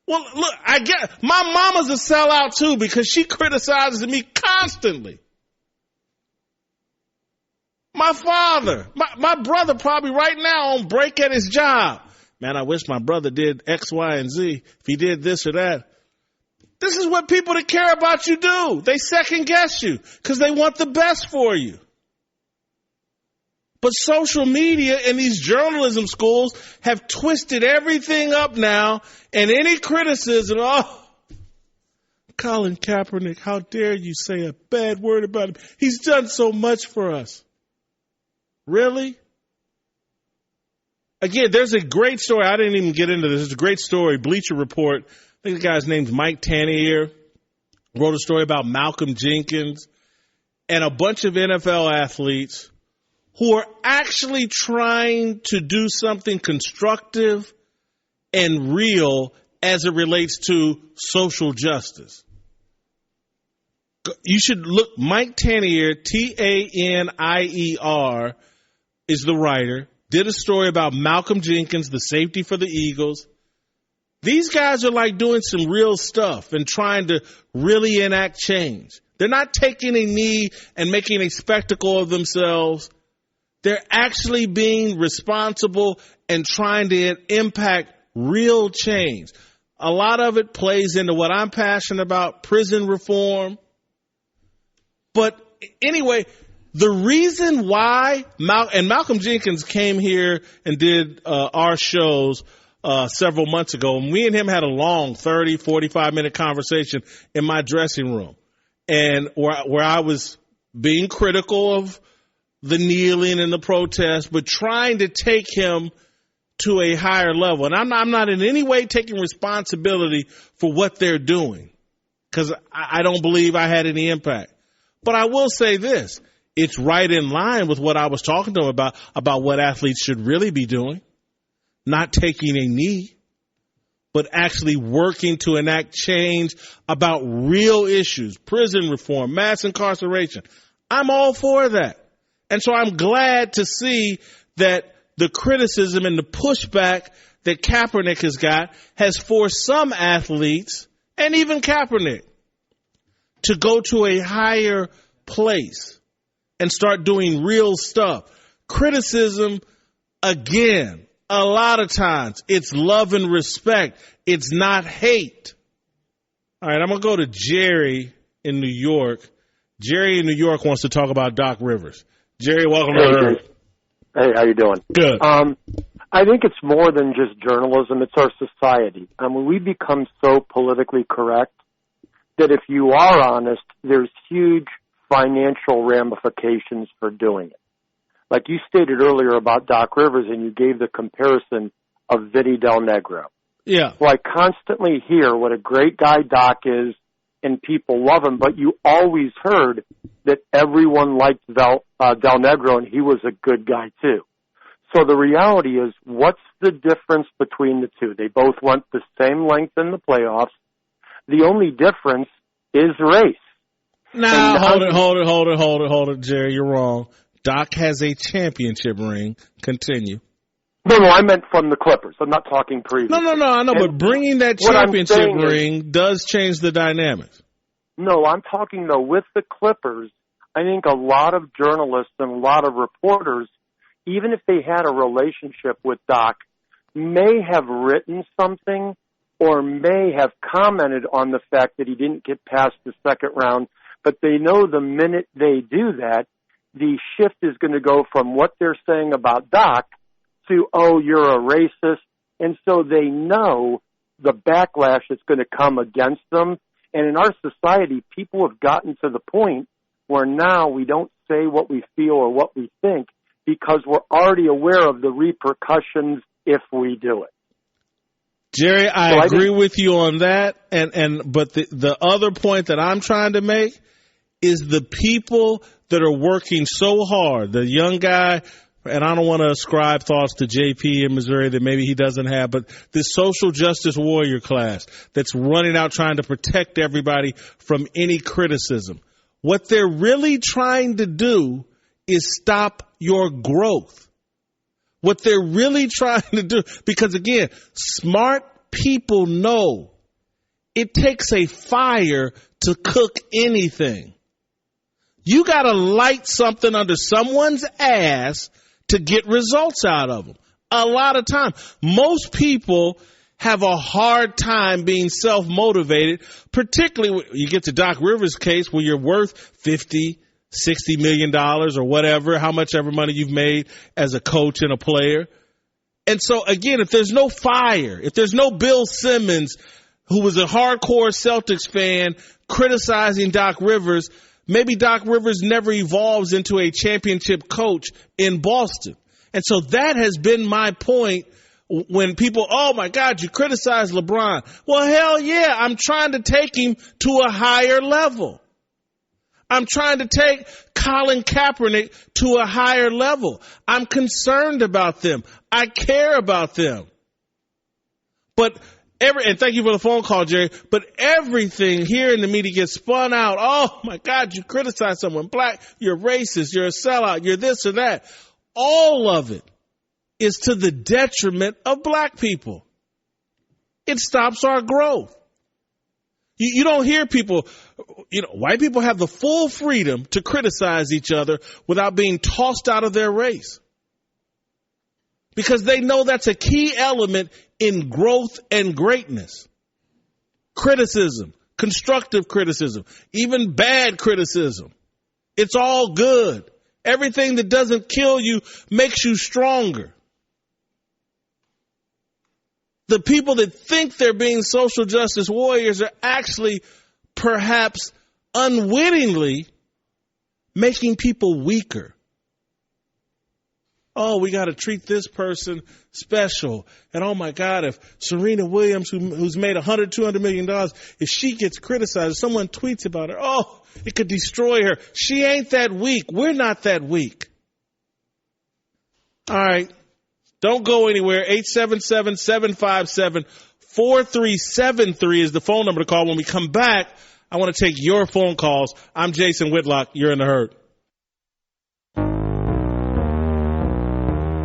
Well, look, I get my mama's a sellout, too, because she criticizes me constantly. My father, my brother probably right now on break at his job. Man, I wish my brother did X, Y, and Z. If he did this or that. This is what people that care about you do. They second guess you because they want the best for you. But social media and these journalism schools have twisted everything up now, and any criticism, Colin Kaepernick, how dare you say a bad word about him? He's done so much for us. Really? Again, there's a great story. I didn't even get into this. It's a great story. Bleacher Report. I think the guy's name's Mike Tanier. Wrote a story about Malcolm Jenkins and a bunch of NFL athletes who are actually trying to do something constructive and real as it relates to social justice. You should look, Mike Tanier, Tanier, is the writer, did a story about Malcolm Jenkins, the safety for the Eagles. These guys are like doing some real stuff and trying to really enact change. They're not taking a knee and making a spectacle of themselves. They're actually being responsible and trying to impact real change. A lot of it plays into what I'm passionate about, prison reform. But anyway, the reason why Malcolm Jenkins came here and did our shows several months ago, and we and him had a long 30, 45-minute conversation in my dressing room, and where I was being critical of the kneeling and the protest, but trying to take him to a higher level. And I'm not in any way taking responsibility for what they're doing, because I don't believe I had any impact. But I will say this. It's right in line with what I was talking to him about what athletes should really be doing. Not taking a knee, but actually working to enact change about real issues, prison reform, mass incarceration. I'm all for that. And so I'm glad to see that the criticism and the pushback that Kaepernick has got has forced some athletes, and even Kaepernick, to go to a higher place and start doing real stuff. Criticism, again, a lot of times it's love and respect. It's not hate. All right, I'm going to go to Jerry in New York. Jerry in New York wants to talk about Doc Rivers. Jerry, welcome to Earth. Hey, how you doing? Good. I think it's more than just journalism. It's our society. I mean, we become so politically correct that if you are honest, there's huge financial ramifications for doing it. Like you stated earlier about Doc Rivers, and you gave the comparison of Vinny Del Negro. Yeah. Well, I constantly hear what a great guy Doc is, and people love him, but you always heard that everyone liked Del Negro, and he was a good guy too. So the reality is, what's the difference between the two? They both went the same length in the playoffs. The only difference is race. Now, hold it, Jerry, you're wrong. Doc has a championship ring. Continue. No, I meant from the Clippers. I'm not talking previous. No, I know, but bringing that championship ring does change the dynamics. No, I'm talking, though, with the Clippers, I think a lot of journalists and a lot of reporters, even if they had a relationship with Doc, may have written something or may have commented on the fact that he didn't get past the second round, but they know the minute they do that, the shift is going to go from what they're saying about Doc to, oh, you're a racist. And so they know the backlash that's going to come against them. And in our society, people have gotten to the point where now we don't say what we feel or what we think because we're already aware of the repercussions if we do it. Jerry, I agree with you on that. But the other point that I'm trying to make is the people that are working so hard, the young guy, and I don't want to ascribe thoughts to JP in Missouri that maybe he doesn't have, but this social justice warrior class that's running out trying to protect everybody from any criticism. What they're really trying to do is stop your growth. What they're really trying to do, because again, smart people know it takes a fire to cook anything. You got to light something under someone's ass to get results out of them. A lot of time, most people have a hard time being self-motivated, particularly when you get to Doc Rivers' case where you're worth $50, $60 million or whatever, how much ever money you've made as a coach and a player. And so, again, if there's no fire, if there's no Bill Simmons, who was a hardcore Celtics fan, criticizing Doc Rivers, maybe Doc Rivers never evolves into a championship coach in Boston. And so that has been my point when people, oh, my God, you criticize LeBron. Well, hell yeah, I'm trying to take him to a higher level. I'm trying to take Colin Kaepernick to a higher level. I'm concerned about them. I care about them. But and thank you for the phone call, Jerry, but everything here in the media gets spun out. Oh, my God, you criticize someone black, you're racist, you're a sellout, you're this or that. All of it is to the detriment of black people. It stops our growth. You don't hear people, white people have the full freedom to criticize each other without being tossed out of their race. Because they know that's a key element in growth and greatness. Criticism, constructive criticism, even bad criticism. It's all good. Everything that doesn't kill you makes you stronger. The people that think they're being social justice warriors are actually perhaps unwittingly making people weaker. Oh, we got to treat this person special. And oh, my God, if Serena Williams, who's made $100, $200 million, if she gets criticized, if someone tweets about her, oh, it could destroy her. She ain't that weak. We're not that weak. All right. Don't go anywhere. 877-757-4373 is the phone number to call. When we come back, I want to take your phone calls. I'm Jason Whitlock. You're in the Herd.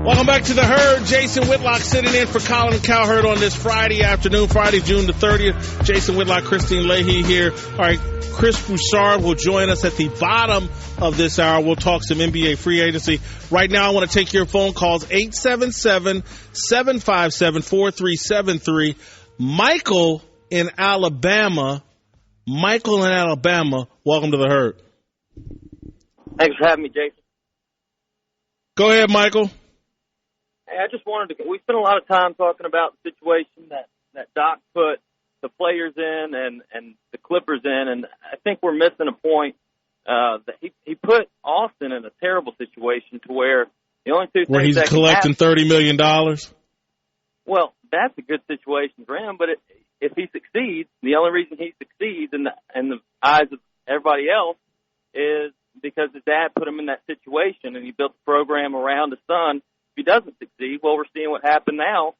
Welcome back to the Herd. Jason Whitlock sitting in for Colin Cowherd on this Friday afternoon, Friday, June the 30th. Jason Whitlock, Christine Leahy here. All right, Chris Broussard will join us at the bottom of this hour. We'll talk some NBA free agency. Right now, I want to take your phone calls, 877-757-4373. Michael in Alabama. Welcome to the Herd. Thanks for having me, Jason. Go ahead, Michael. Hey, I just wanted to. We spent a lot of time talking about the situation that Doc put the players in and the Clippers in, and I think we're missing a point that he put Austin in a terrible situation to where the only two things where he's collecting $30 million. Well, that's a good situation for him, but if he succeeds, the only reason he succeeds in the eyes of everybody else is because his dad put him in that situation, and he built the program around his son. If he doesn't succeed, well, we're seeing what happened now,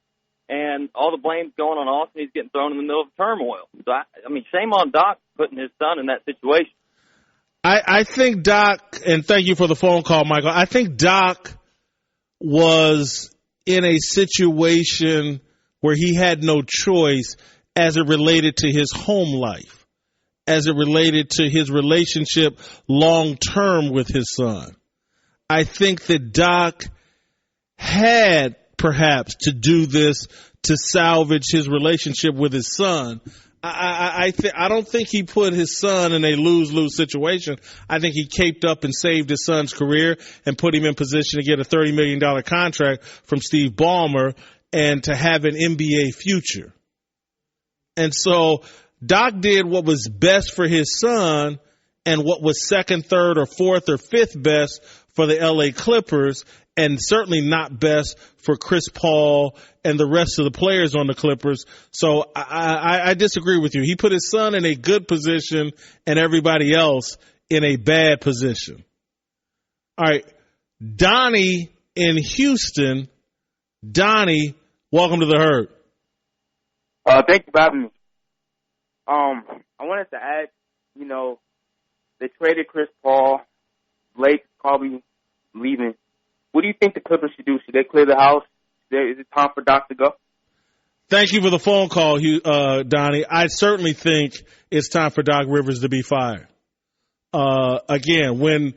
and all the blame's going on Austin. He's getting thrown in the middle of turmoil. So, I mean, shame on Doc putting his son in that situation. I think Doc, and thank you for the phone call, Michael, I think Doc was in a situation where he had no choice as it related to his home life, as it related to his relationship long-term with his son. I think that Doc had perhaps to do this to salvage his relationship with his son. I don't think he put his son in a lose-lose situation. I think he caped up and saved his son's career and put him in position to get a $30 million contract from Steve Ballmer and to have an NBA future. And so Doc did what was best for his son and what was second, third, or fourth, or fifth best for the LA Clippers, and certainly not best for Chris Paul and the rest of the players on the Clippers. So I disagree with you. He put his son in a good position and everybody else in a bad position. All right. Donnie in Houston. Donnie, welcome to the Herd. Thank you for having me. I wanted to ask, they traded Chris Paul. Blake's probably leaving. What do you think the Clippers should do? Should they clear the house? Is it time for Doc to go? Thank you for the phone call, Donnie. I certainly think it's time for Doc Rivers to be fired. Again, when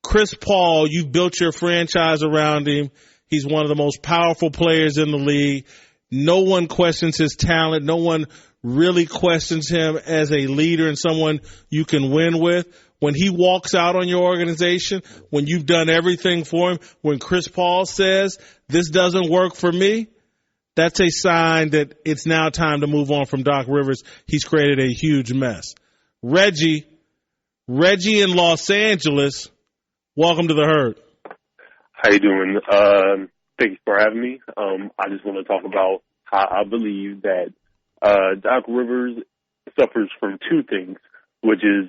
Chris Paul, you've built your franchise around him. He's one of the most powerful players in the league. No one questions his talent. No one really questions him as a leader and someone you can win with. When he walks out on your organization, when you've done everything for him, when Chris Paul says, this doesn't work for me, that's a sign that it's now time to move on from Doc Rivers. He's created a huge mess. Reggie in Los Angeles, welcome to the Herd. How you doing? Thanks for having me. I just want to talk about how I believe that Doc Rivers suffers from two things, which is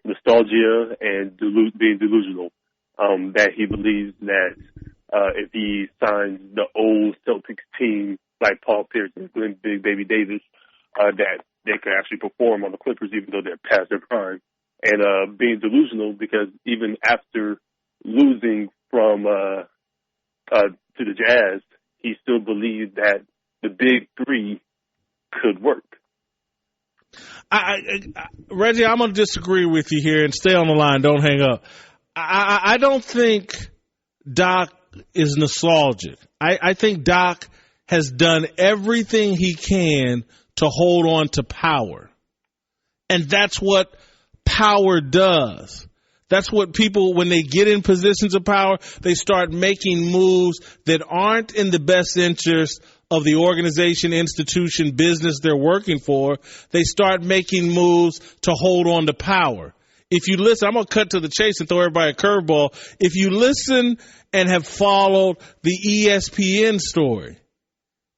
nostalgia and being delusional. That he believes that if he signs the old Celtics team like Paul Pierce and Big Baby Davis, that they can actually perform on the Clippers even though they're past their prime. And being delusional because even after losing from to the Jazz, he still believed that the big three could work. Reggie, I'm going to disagree with you here and stay on the line. Don't hang up. I don't think Doc is nostalgic. I think Doc has done everything he can to hold on to power. And that's what power does. That's what people, when they get in positions of power, they start making moves that aren't in the best interest of the organization, institution, business they're working for. They start making moves to hold on to power. If you listen, I'm going to cut to the chase and throw everybody a curveball. If you listen and have followed the ESPN story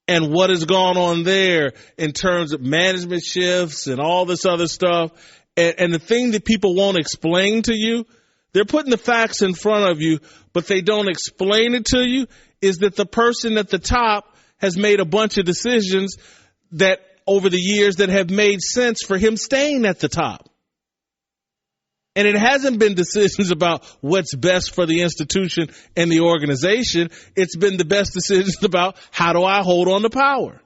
and what has gone on there in terms of management shifts and all this other stuff, and the thing that people won't explain to you, they're putting the facts in front of you, but they don't explain it to you, is that the person at the top has made a bunch of decisions that over the years that have made sense for him staying at the top. And it hasn't been decisions about what's best for the institution and the organization. It's been the best decisions about how do I hold on to power.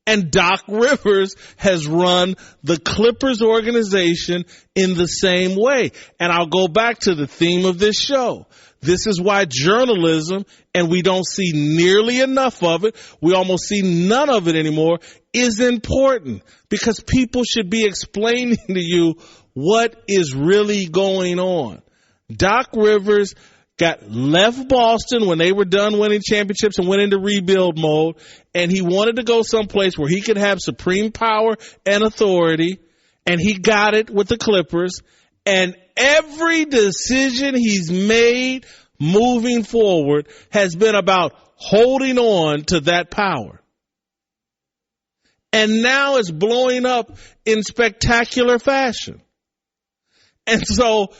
And Doc Rivers has run the Clippers organization in the same way. And I'll go back to the theme of this show. This is why journalism, and we don't see nearly enough of it, we almost see none of it anymore, is important. Because people should be explaining to you what is really going on. Doc Rivers left Boston when they were done winning championships and went into rebuild mode, and he wanted to go someplace where he could have supreme power and authority, and he got it with the Clippers. And every decision he's made moving forward has been about holding on to that power. And now it's blowing up in spectacular fashion. And so,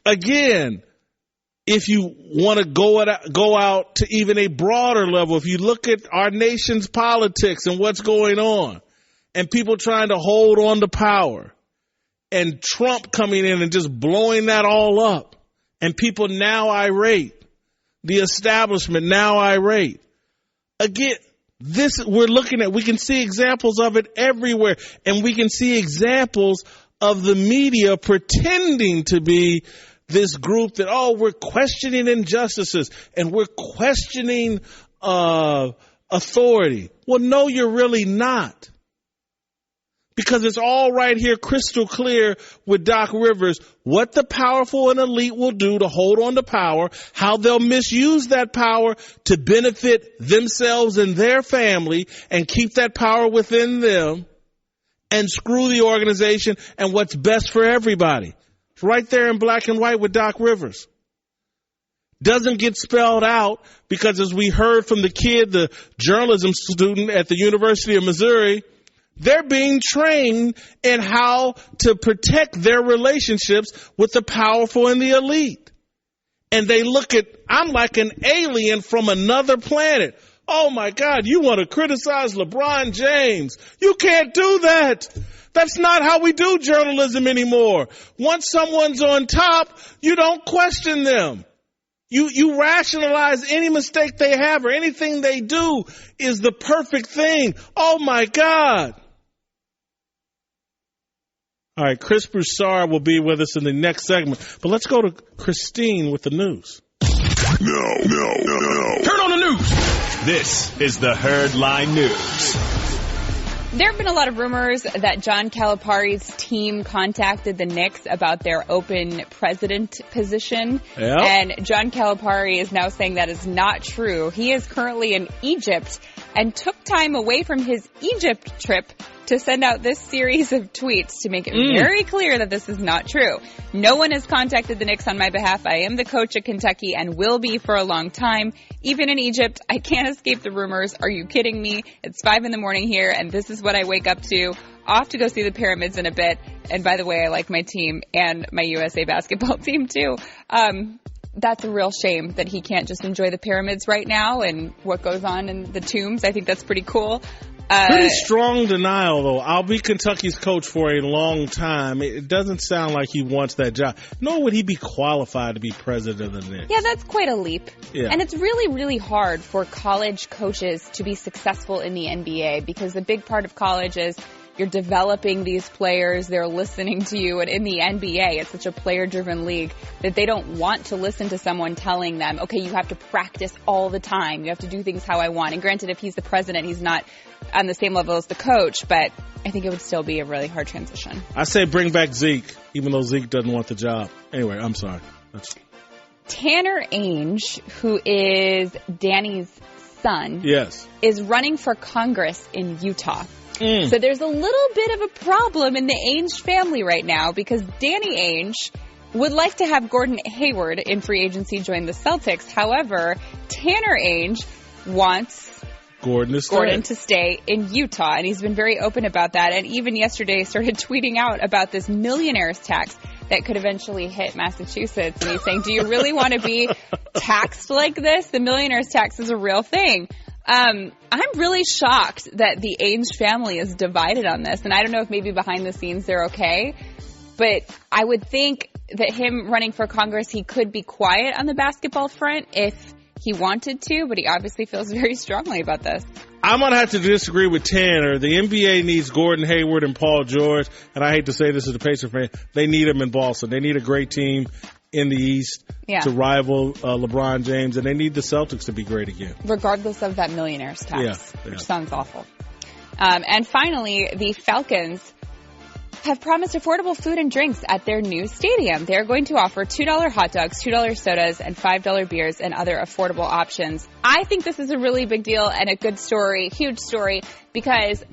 again, if you want to go out to even a broader level, if you look at our nation's politics and what's going on, and people trying to hold on to power, and Trump coming in and just blowing that all up, and people now irate, the establishment now irate. Again, we can see examples of it everywhere, and we can see examples of the media pretending to be this group that, we're questioning injustices and we're questioning authority. Well, no, you're really not. Because it's all right here crystal clear with Doc Rivers what the powerful and elite will do to hold on to power, how they'll misuse that power to benefit themselves and their family and keep that power within them and screw the organization and what's best for everybody. It's right there in black and white with Doc Rivers. Doesn't get spelled out because, as we heard from the kid, the journalism student at the University of Missouri, they're being trained in how to protect their relationships with the powerful and the elite. And they look at, I'm like an alien from another planet. Oh my God, you want to criticize LeBron James. You can't do that. That's not how we do journalism anymore. Once someone's on top, you don't question them. You rationalize any mistake they have or anything they do is the perfect thing. Oh my God. All right, Chris Broussard will be with us in the next segment. But let's go to Christine with the news. No. Turn on the news. This is the Herd Line News. There have been a lot of rumors that John Calipari's team contacted the Knicks about their open president position. Yep. And John Calipari is now saying that is not true. He is currently in Egypt and took time away from his Egypt trip to send out this series of tweets to make it very clear that this is not true. No one has contacted the Knicks on my behalf. I am the coach at Kentucky and will be for a long time. Even in Egypt, I can't escape the rumors. Are you kidding me? It's 5 a.m. here, and this is what I wake up to. Off to go see the pyramids in a bit. And by the way, I like my team and my USA basketball team too. That's a real shame that he can't just enjoy the pyramids right now and what goes on in the tombs. I think that's pretty cool. Pretty strong denial, though. I'll be Kentucky's coach for a long time. It doesn't sound like he wants that job. Nor would he be qualified to be president of the Knicks. Yeah, that's quite a leap. Yeah. And it's really, really hard for college coaches to be successful in the NBA because the big part of college is you're developing these players, they're listening to you, and in the NBA, it's such a player-driven league that they don't want to listen to someone telling them, okay, you have to practice all the time, you have to do things how I want. And granted, if he's the president, he's not on the same level as the coach, but I think it would still be a really hard transition. I say bring back Zeke, even though Zeke doesn't want the job. Anyway, I'm sorry. Tanner Ainge, who is Danny's son, is running for Congress in Utah. So there's a little bit of a problem in the Ainge family right now because Danny Ainge would like to have Gordon Hayward in free agency join the Celtics. However, Tanner Ainge wants Gordon to stay in Utah, and he's been very open about that. And even yesterday started tweeting out about this millionaire's tax that could eventually hit Massachusetts. And he's saying, do you really want to be taxed like this? The millionaire's tax is a real thing. I'm really shocked that the Ainge family is divided on this. And I don't know if maybe behind the scenes they're okay. But I would think that him running for Congress, he could be quiet on the basketball front if he wanted to. But he obviously feels very strongly about this. I'm going to have to disagree with Tanner. The NBA needs Gordon Hayward and Paul George. And I hate to say this as a Pacers fan. They need them in Boston. They need a great team in the East to rival LeBron James, and they need the Celtics to be great again. Regardless of that millionaire's tax, which sounds awful. And finally, the Falcons have promised affordable food and drinks at their new stadium. They're going to offer $2 hot dogs, $2 sodas, and $5 beers and other affordable options. I think this is a really big deal and a good story, huge story, because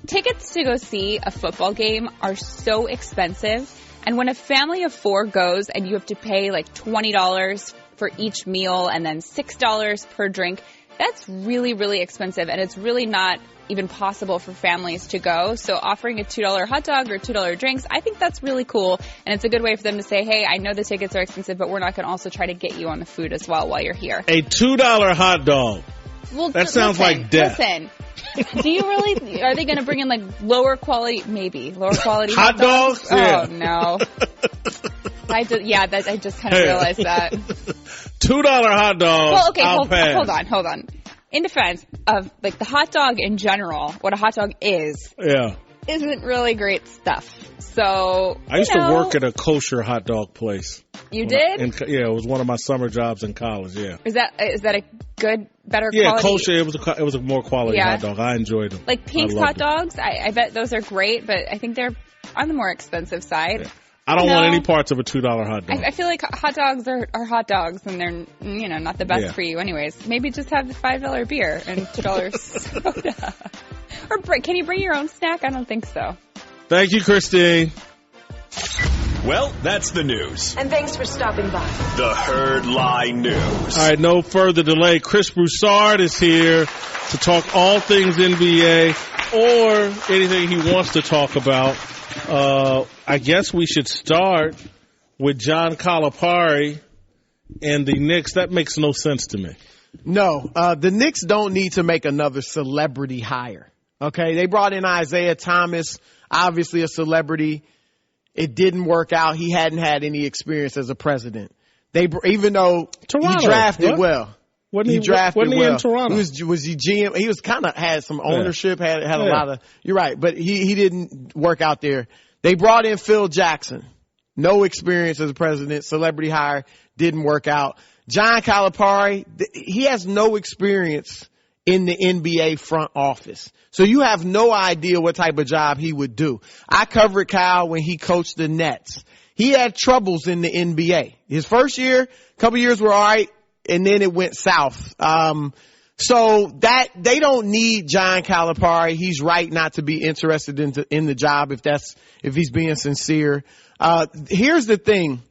tickets to go see a football game are so expensive. And when a family of 4 goes and you have to pay like $20 for each meal and then $6 per drink, that's really, really expensive. And it's really not even possible for families to go. So offering a $2 hot dog or $2 drinks, I think that's really cool. And it's a good way for them to say, hey, I know the tickets are expensive, but we're not going to also try to get you on the food as well while you're here. A $2 hot dog. Well, that sounds like death. Listen. Do you really? Are they going to bring in like lower quality? Maybe lower quality hot dogs? Oh no! I just kind of realized that. $2 hot dogs. Well, okay, hold on. In defense of like the hot dog in general, what a hot dog isn't really great stuff. So I used to work at a kosher hot dog place. You did? It was one of my summer jobs in college. Yeah. Is that a good, better quality? Yeah, kosher. It was a more quality hot dog. I enjoyed them. Like Pink's hot dogs, I bet those are great, but I think they're on the more expensive side. Yeah. I don't want any parts of a $2 hot dog. I feel like hot dogs are hot dogs, and they're not the best for you anyways. Maybe just have the $5 beer and $2 soda. Or can you bring your own snack? I don't think so. Thank you, Christine. Well, that's the news. And thanks for stopping by. The Herd Lie News. All right, no further delay. Chris Broussard is here to talk all things NBA or anything he wants to talk about. I guess we should start with John Calipari and the Knicks. That makes no sense to me. No, the Knicks don't need to make another celebrity hire. Okay, they brought in Isaiah Thomas, obviously a celebrity. It didn't work out. He hadn't had any experience as a president. Even though Toronto, he drafted well. He drafted well. In Toronto? Was he GM? He was kind of had some ownership, had a lot of. You're right, but he didn't work out there. They brought in Phil Jackson, no experience as a president, celebrity hire, didn't work out. John Calipari, he has no experience in the NBA front office. So you have no idea what type of job he would do. I covered Kyle when he coached the Nets. He had troubles in the NBA. His first year, a couple years were all right, and then it went south. So that they don't need John Calipari. He's right not to be interested in the job if he's being sincere. Here's the thing.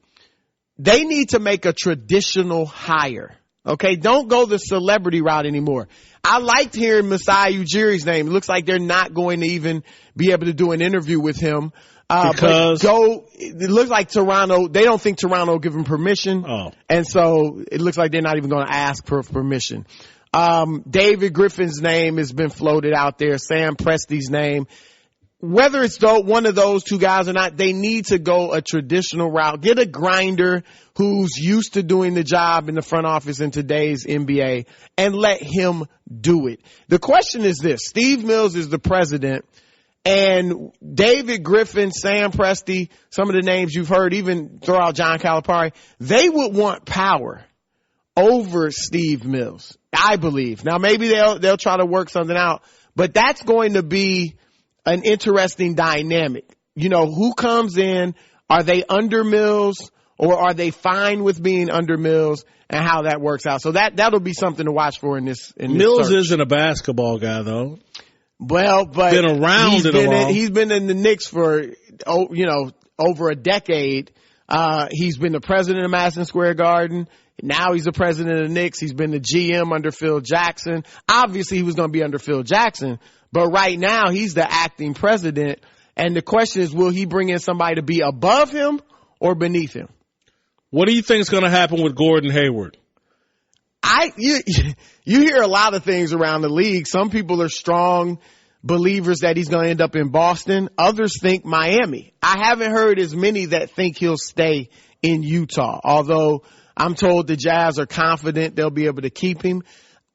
They need to make a traditional hire. Okay. Don't go the celebrity route anymore. I liked hearing Masai Ujiri's name. It looks like they're not going to even be able to do an interview with him. Because it looks like Toronto, they don't think Toronto will give him permission. Oh. And so it looks like they're not even going to ask for permission. David Griffin's name has been floated out there. Sam Presti's name. Whether it's one of those two guys or not, they need to go a traditional route. Get a grinder who's used to doing the job in the front office in today's NBA and let him do it. The question is this. Steve Mills is the president, and David Griffin, Sam Presti, some of the names you've heard, even throw out John Calipari, they would want power over Steve Mills, I believe. Now, maybe they'll try to work something out, but that's going to be an interesting dynamic. You know, who comes in? Are they under Mills or are they fine with being under Mills, and how that works out? So that'll be something to watch for in this Mills search. isn't a basketball guy though. Well, but been around he's been in the Knicks for, over a decade. He's been the president of Madison Square Garden. Now he's the president of the Knicks. He's been the GM under Phil Jackson. Obviously, he was going to be under Phil Jackson, but right now he's the acting president. And the question is, will he bring in somebody to be above him or beneath him? What do you think is going to happen with Gordon Hayward? You hear a lot of things around the league. Some people are strong believers that he's going to end up in Boston. Others think Miami. I haven't heard as many that think he'll stay in Utah, although I'm told the Jazz are confident they'll be able to keep him.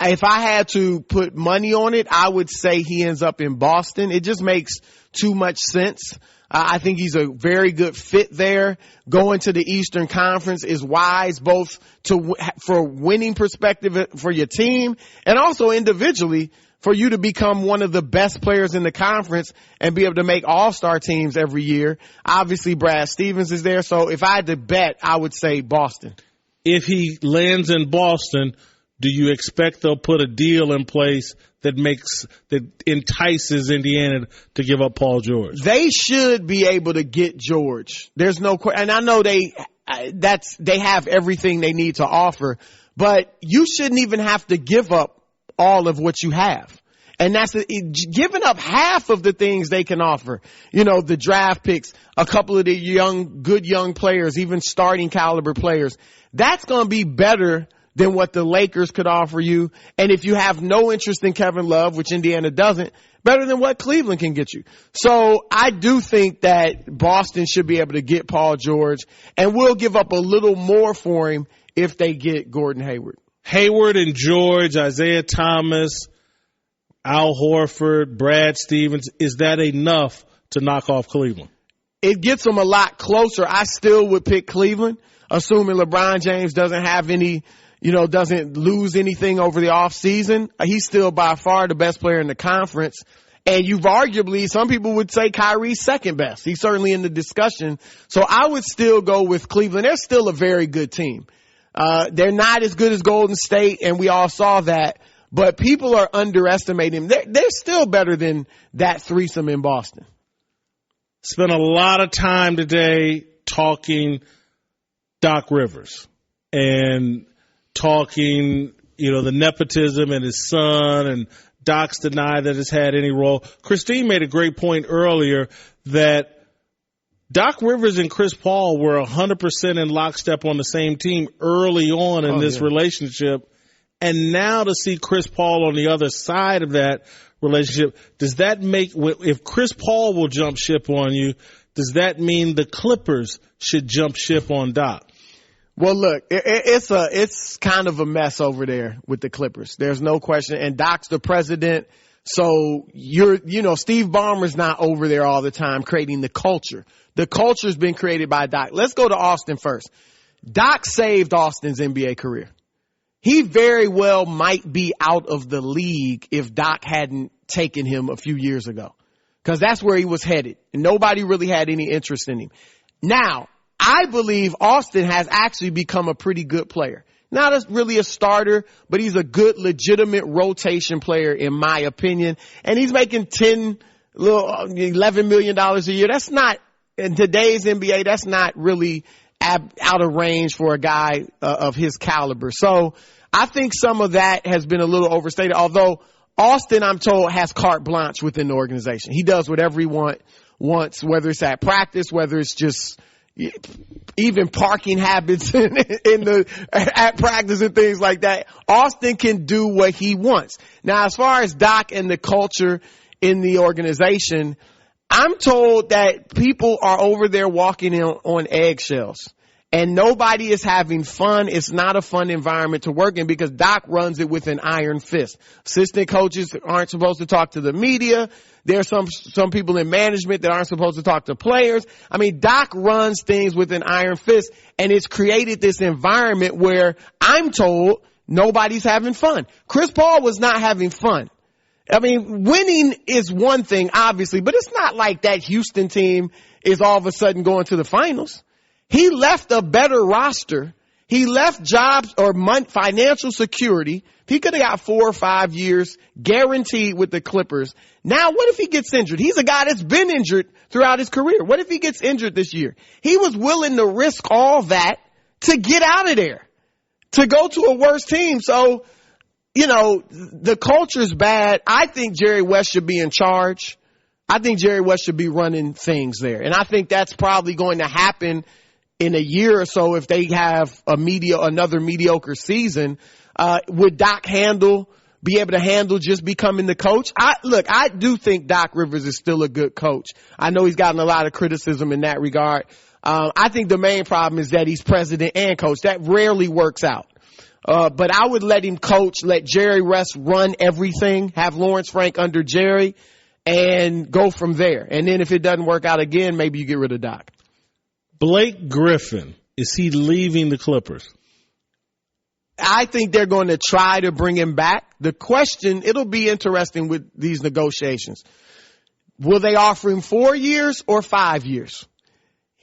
If I had to put money on it, I would say he ends up in Boston. It just makes too much sense. I think he's a very good fit there. Going to the Eastern Conference is wise, both for winning perspective for your team and also individually for you to become one of the best players in the conference and be able to make all-star teams every year. Obviously, Brad Stevens is there. So if I had to bet, I would say Boston. If he lands in Boston, do you expect they'll put a deal in place that entices Indiana to give up Paul George? They should be able to get George. There's no question. And I know they have everything they need to offer, but you shouldn't even have to give up all of what you have. And that's giving up half of the things they can offer. You know, the draft picks, a couple of the good young players, even starting caliber players. That's going to be better than what the Lakers could offer you. And if you have no interest in Kevin Love, which Indiana doesn't, better than what Cleveland can get you. So I do think that Boston should be able to get Paul George, and we'll give up a little more for him if they get Gordon Hayward. Hayward and George, Isaiah Thomas, Al Horford, Brad Stevens, is that enough to knock off Cleveland? It gets them a lot closer. I still would pick Cleveland, assuming LeBron James doesn't have any, doesn't lose anything over the offseason. He's still by far the best player in the conference. And you've arguably, some people would say Kyrie's second best. He's certainly in the discussion. So I would still go with Cleveland. They're still a very good team. They're not as good as Golden State, and we all saw that. But people are underestimating them. They're still better than that threesome in Boston. Spent a lot of time today talking Doc Rivers and talking, the nepotism and his son, and Doc's denied that it's had any role. Christine made a great point earlier that Doc Rivers and Chris Paul were 100% in lockstep on the same team early on in this relationship. And now to see Chris Paul on the other side of that relationship, does that make, if Chris Paul will jump ship on you, does that mean the Clippers should jump ship on Doc? Well, look, it's kind of a mess over there with the Clippers. There's no question. And Doc's the president. So Steve Ballmer's not over there all the time creating the culture. The culture's been created by Doc. Let's go to Austin first. Doc saved Austin's NBA career. He very well might be out of the league if Doc hadn't taken him a few years ago, because that's where he was headed. And nobody really had any interest in him. Now, I believe Austin has actually become a pretty good player. not really a starter, but he's a good, legitimate rotation player, in my opinion. And he's making $11 million a year. That's not, in today's NBA, that's not really out of range for a guy of his caliber. So I think some of that has been a little overstated, although Austin, I'm told, has carte blanche within the organization. He does whatever he wants, whether it's at practice, whether it's just even parking habits at practice and things like that. Austin can do what he wants. Now, as far as Doc and the culture in the organization, I'm told that people are over there walking on eggshells. And nobody is having fun. It's not a fun environment to work in because Doc runs it with an iron fist. Assistant coaches aren't supposed to talk to the media. There's some people in management that aren't supposed to talk to players. I mean, Doc runs things with an iron fist, and it's created this environment where I'm told nobody's having fun. Chris Paul was not having fun. I mean, winning is one thing, obviously, but it's not like that Houston team is all of a sudden going to the finals. He left a better roster. He left jobs or financial security. He could have got 4 or 5 years guaranteed with the Clippers. Now, what if he gets injured? He's a guy that's been injured throughout his career. What if he gets injured this year? He was willing to risk all that to get out of there, to go to a worse team. So, you know, the culture's bad. I think Jerry West should be in charge. I think Jerry West should be running things there. And I think that's probably going to happen in a year or so if they have another mediocre season. Would Doc be able to handle just becoming the coach? I do think Doc Rivers is still a good coach. I know he's gotten a lot of criticism in that regard. I think the main problem is that he's president and coach. That rarely works out. But I would let him coach, let Jerry West run everything, have Lawrence Frank under Jerry, and go from there. And then if it doesn't work out again, maybe you get rid of Doc. Blake Griffin, is he leaving the Clippers? I think they're going to try to bring him back. The question, it'll be interesting with these negotiations. Will they offer him 4 years or 5 years?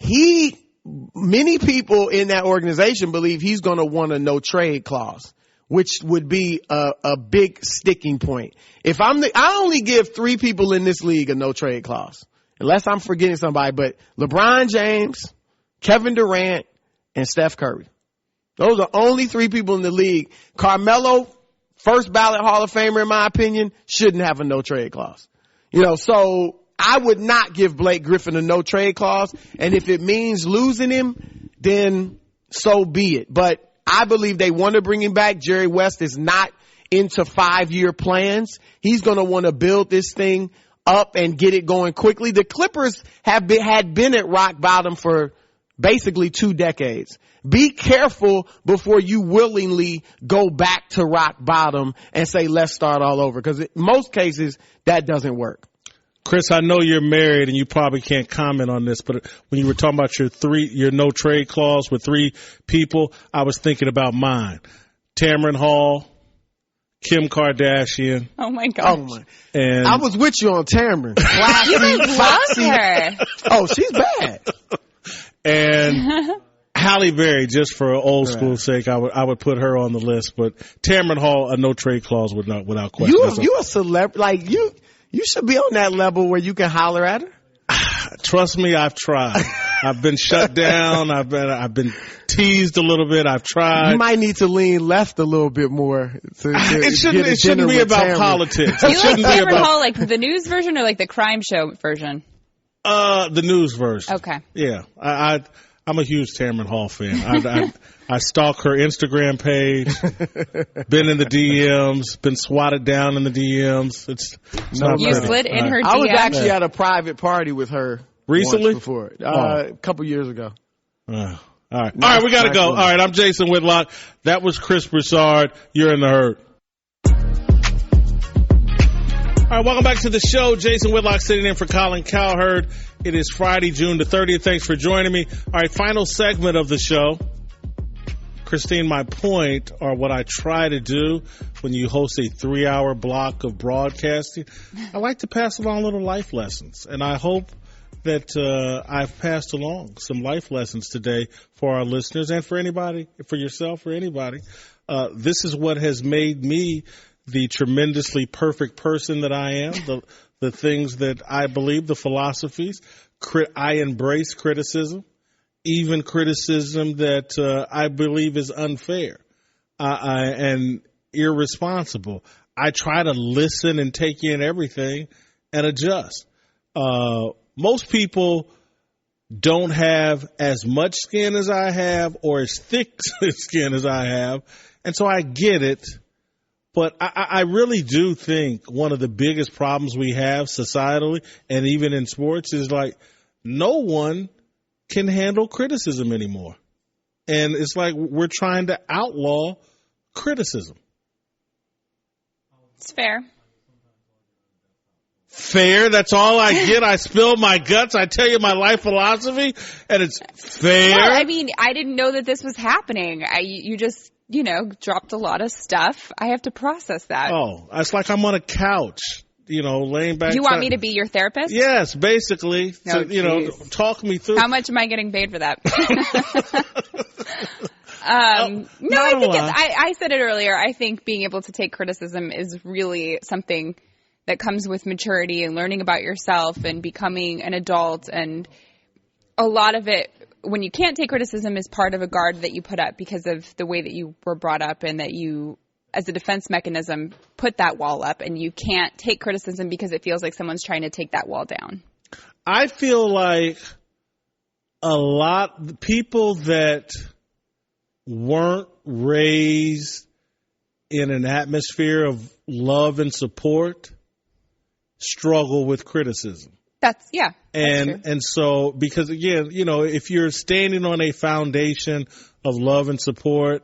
Many people in that organization believe he's going to want a no trade clause, which would be a big sticking point. I only give 3 people in this league a no trade clause, unless I'm forgetting somebody, but LeBron James, Kevin Durant, and Steph Curry. Those are only 3 people in the league. Carmelo, first ballot Hall of Famer in my opinion, shouldn't have a no trade clause. So I would not give Blake Griffin a no trade clause. And if it means losing him, then so be it. But I believe they want to bring him back. Jerry West is not into 5-year plans. He's going to want to build this thing up and get it going quickly. The Clippers had been at rock bottom for basically 2 decades. Be careful before you willingly go back to rock bottom and say, let's start all over. Because in most cases, that doesn't work. Chris, I know you're married and you probably can't comment on this, but when you were talking about your no trade clause with 3 people, I was thinking about mine. Tamron Hall, Kim Kardashian. Oh my gosh. And I was with you on Tamron. You guys love her. Oh, she's bad. And Halle Berry, just for old school sake, I would put her on the list. But Tamron Hall, a no trade clause without question. You a celebrity, like you should be on that level where you can holler at her. Trust me, I've tried. I've been shut down. I've been teased a little bit. I've tried. You might need to lean left a little bit more. It shouldn't be about politics. You like Tamron Hall, like the news version or like the crime show version? The news version. Okay. Yeah, I'm a huge Tamron Hall fan. I stalk her Instagram page, been in the DMs, been swatted down in the DMs. It's not you pretty. slid in her DMs? I was actually at a private party with her recently before, a couple years ago. All right, we got to go. All right, I'm Jason Whitlock. That was Chris Broussard. You're in the herd. All right, welcome back to the show. Jason Whitlock sitting in for Colin Cowherd. It is Friday, June the 30th. Thanks for joining me. All right, final segment of the show. Christine, my point, or what I try to do when you host a 3-hour block of broadcasting, I like to pass along little life lessons. And I hope that I've passed along, some life lessons today for our listeners and for anybody, for yourself or anybody. This is what has made me the tremendously perfect person that I am, the things that I believe, the philosophies. I embrace criticism, even criticism that I believe is unfair and irresponsible. I try to listen and take in everything and adjust. Most people don't have as much skin as I have or as thick skin as I have, and so I get it. But I really do think one of the biggest problems we have societally and even in sports is like no one can handle criticism anymore. And it's like we're trying to outlaw criticism. It's fair. Fair, that's all I get. I spill my guts. I tell you my life philosophy, and it's fair. Well, I mean, I didn't know that this was happening. You just, dropped a lot of stuff. I have to process that. Oh, it's like I'm on a couch, laying back. Do you want me to be your therapist? Yes, basically. Oh, talk me through. How much am I getting paid for that? I said it earlier. I think being able to take criticism is really something that comes with maturity and learning about yourself and becoming an adult. And a lot of it, when you can't take criticism, is part of a guard that you put up because of the way that you were brought up and that you, as a defense mechanism, put that wall up, and you can't take criticism because it feels like someone's trying to take that wall down. I feel like a lot people that weren't raised in an atmosphere of love and support struggle with criticism. That's true. And so, because again, if you're standing on a foundation of love and support,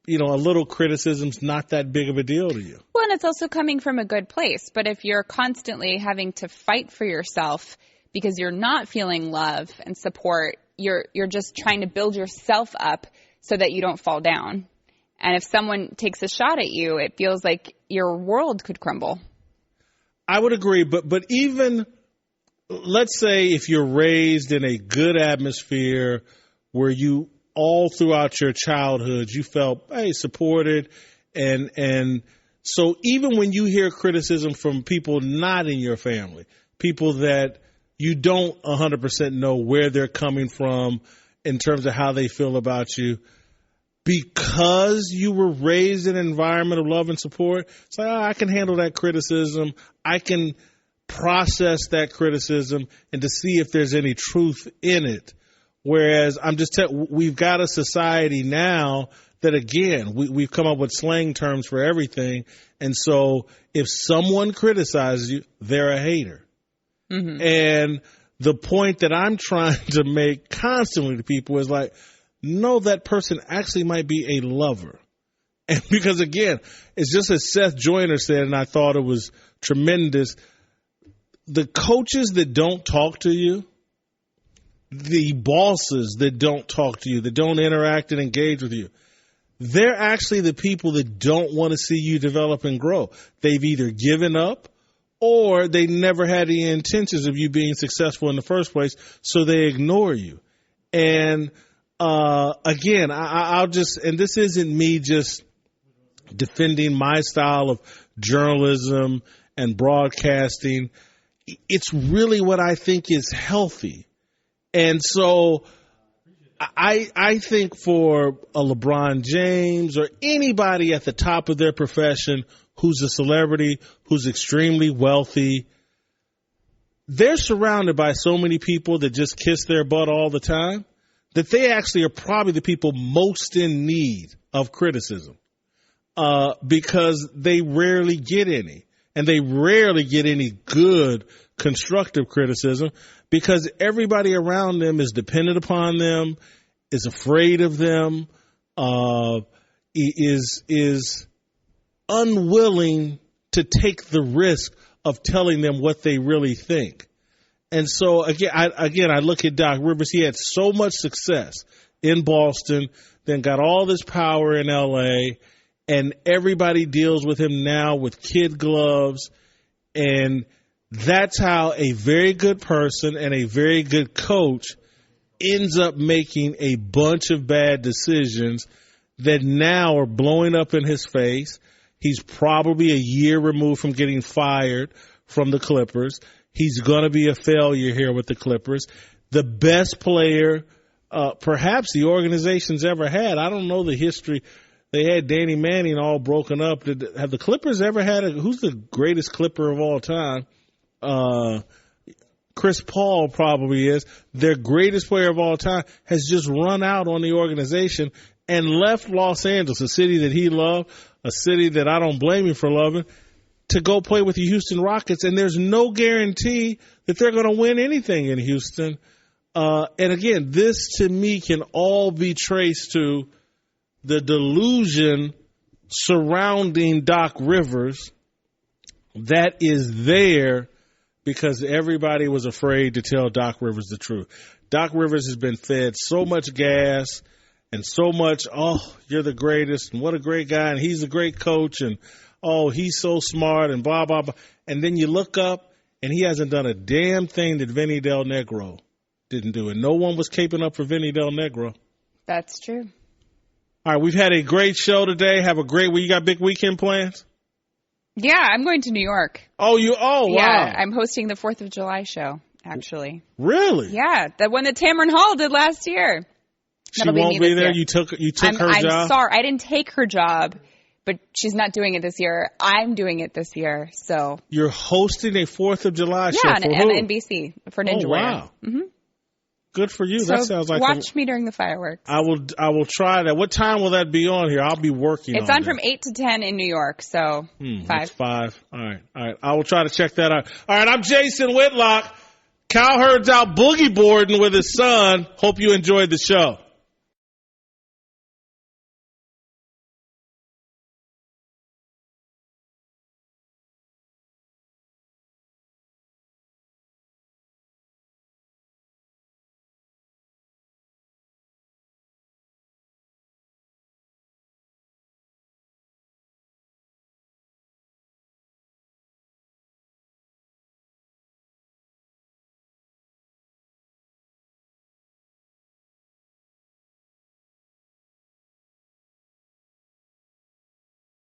a little criticism's not that big of a deal to you. Well, and it's also coming from a good place. But if you're constantly having to fight for yourself because you're not feeling love and support, you're just trying to build yourself up so that you don't fall down. And if someone takes a shot at you, it feels like your world could crumble. I would agree, but even let's say if you're raised in a good atmosphere where you all throughout your childhood you felt supported, and so even when you hear criticism from people not in your family, people that you don't 100% know where they're coming from in terms of how they feel about you, because you were raised in an environment of love and support, it's like, I can handle that criticism. I can process that criticism and to see if there's any truth in it. Whereas we've got a society now that, again, we've come up with slang terms for everything. And so if someone criticizes you, they're a hater. Mm-hmm. And the point that I'm trying to make constantly to people is like, no, that person actually might be a lover. And because, again, it's just as Seth Joyner said, and I thought it was tremendous, the coaches that don't talk to you, the bosses that don't talk to you, that don't interact and engage with you, they're actually the people that don't want to see you develop and grow. They've either given up or they never had any intentions of you being successful in the first place, so they ignore you. And again, I'll just, and this isn't me just defending my style of journalism and broadcasting. It's really what I think is healthy. And so I think for a LeBron James or anybody at the top of their profession who's a celebrity, who's extremely wealthy, they're surrounded by so many people that just kiss their butt all the time that they actually are probably the people most in need of criticism because they rarely get any. And they rarely get any good constructive criticism because everybody around them is dependent upon them, is afraid of them, is unwilling to take the risk of telling them what they really think. And so, again, I look at Doc Rivers. He had so much success in Boston, then got all this power in L.A., and everybody deals with him now with kid gloves. And That's how a very good person and a very good coach ends up making a bunch of bad decisions that now are blowing up in his face. He's probably a year removed from getting fired from the Clippers. He's going to be a failure here with the Clippers. The best player perhaps the organization's ever had. I don't know the history. They had Danny Manning all broken up. Have the Clippers ever had who's the greatest Clipper of all time? Chris Paul probably is. Their greatest player of all time has just run out on the organization and left Los Angeles, a city that he loved, a city that I don't blame him for loving, to go play with the Houston Rockets. And there's no guarantee that they're going to win anything in Houston. And again, this to me can all be traced to the delusion surrounding Doc Rivers that is there because everybody was afraid to tell Doc Rivers the truth. Doc Rivers has been fed so much gas and so much, oh, you're the greatest, and what a great guy, and he's a great coach, and oh, he's so smart, and blah, blah, blah. And then you look up, and he hasn't done a damn thing that Vinny Del Negro didn't do. And no one was caping up for Vinny Del Negro. That's true. All right, we've had a great show today. Have a great week. You got big weekend plans? Yeah, I'm going to New York. Oh, wow. Yeah, I'm hosting the 4th of July show, actually. Really? Yeah, the one that Tamron Hall did last year. She won't be there? You took her job? I'm sorry. I didn't take her job, but she's not doing it this year. I'm doing it this year, so. You're hosting a 4th of July show for who? Yeah, on NBC for Ninja Warrior. Wow. Mm-hmm. Good for you. So that sounds like watch me during the fireworks. I will try that. What time will that be on here? I'll be working. It's on from 8 to 10 in New York, so 5. That's 5. All right. I will try to check that out. All right, I'm Jason Whitlock. Cowherd's out boogie boarding with his son. Hope you enjoyed the show.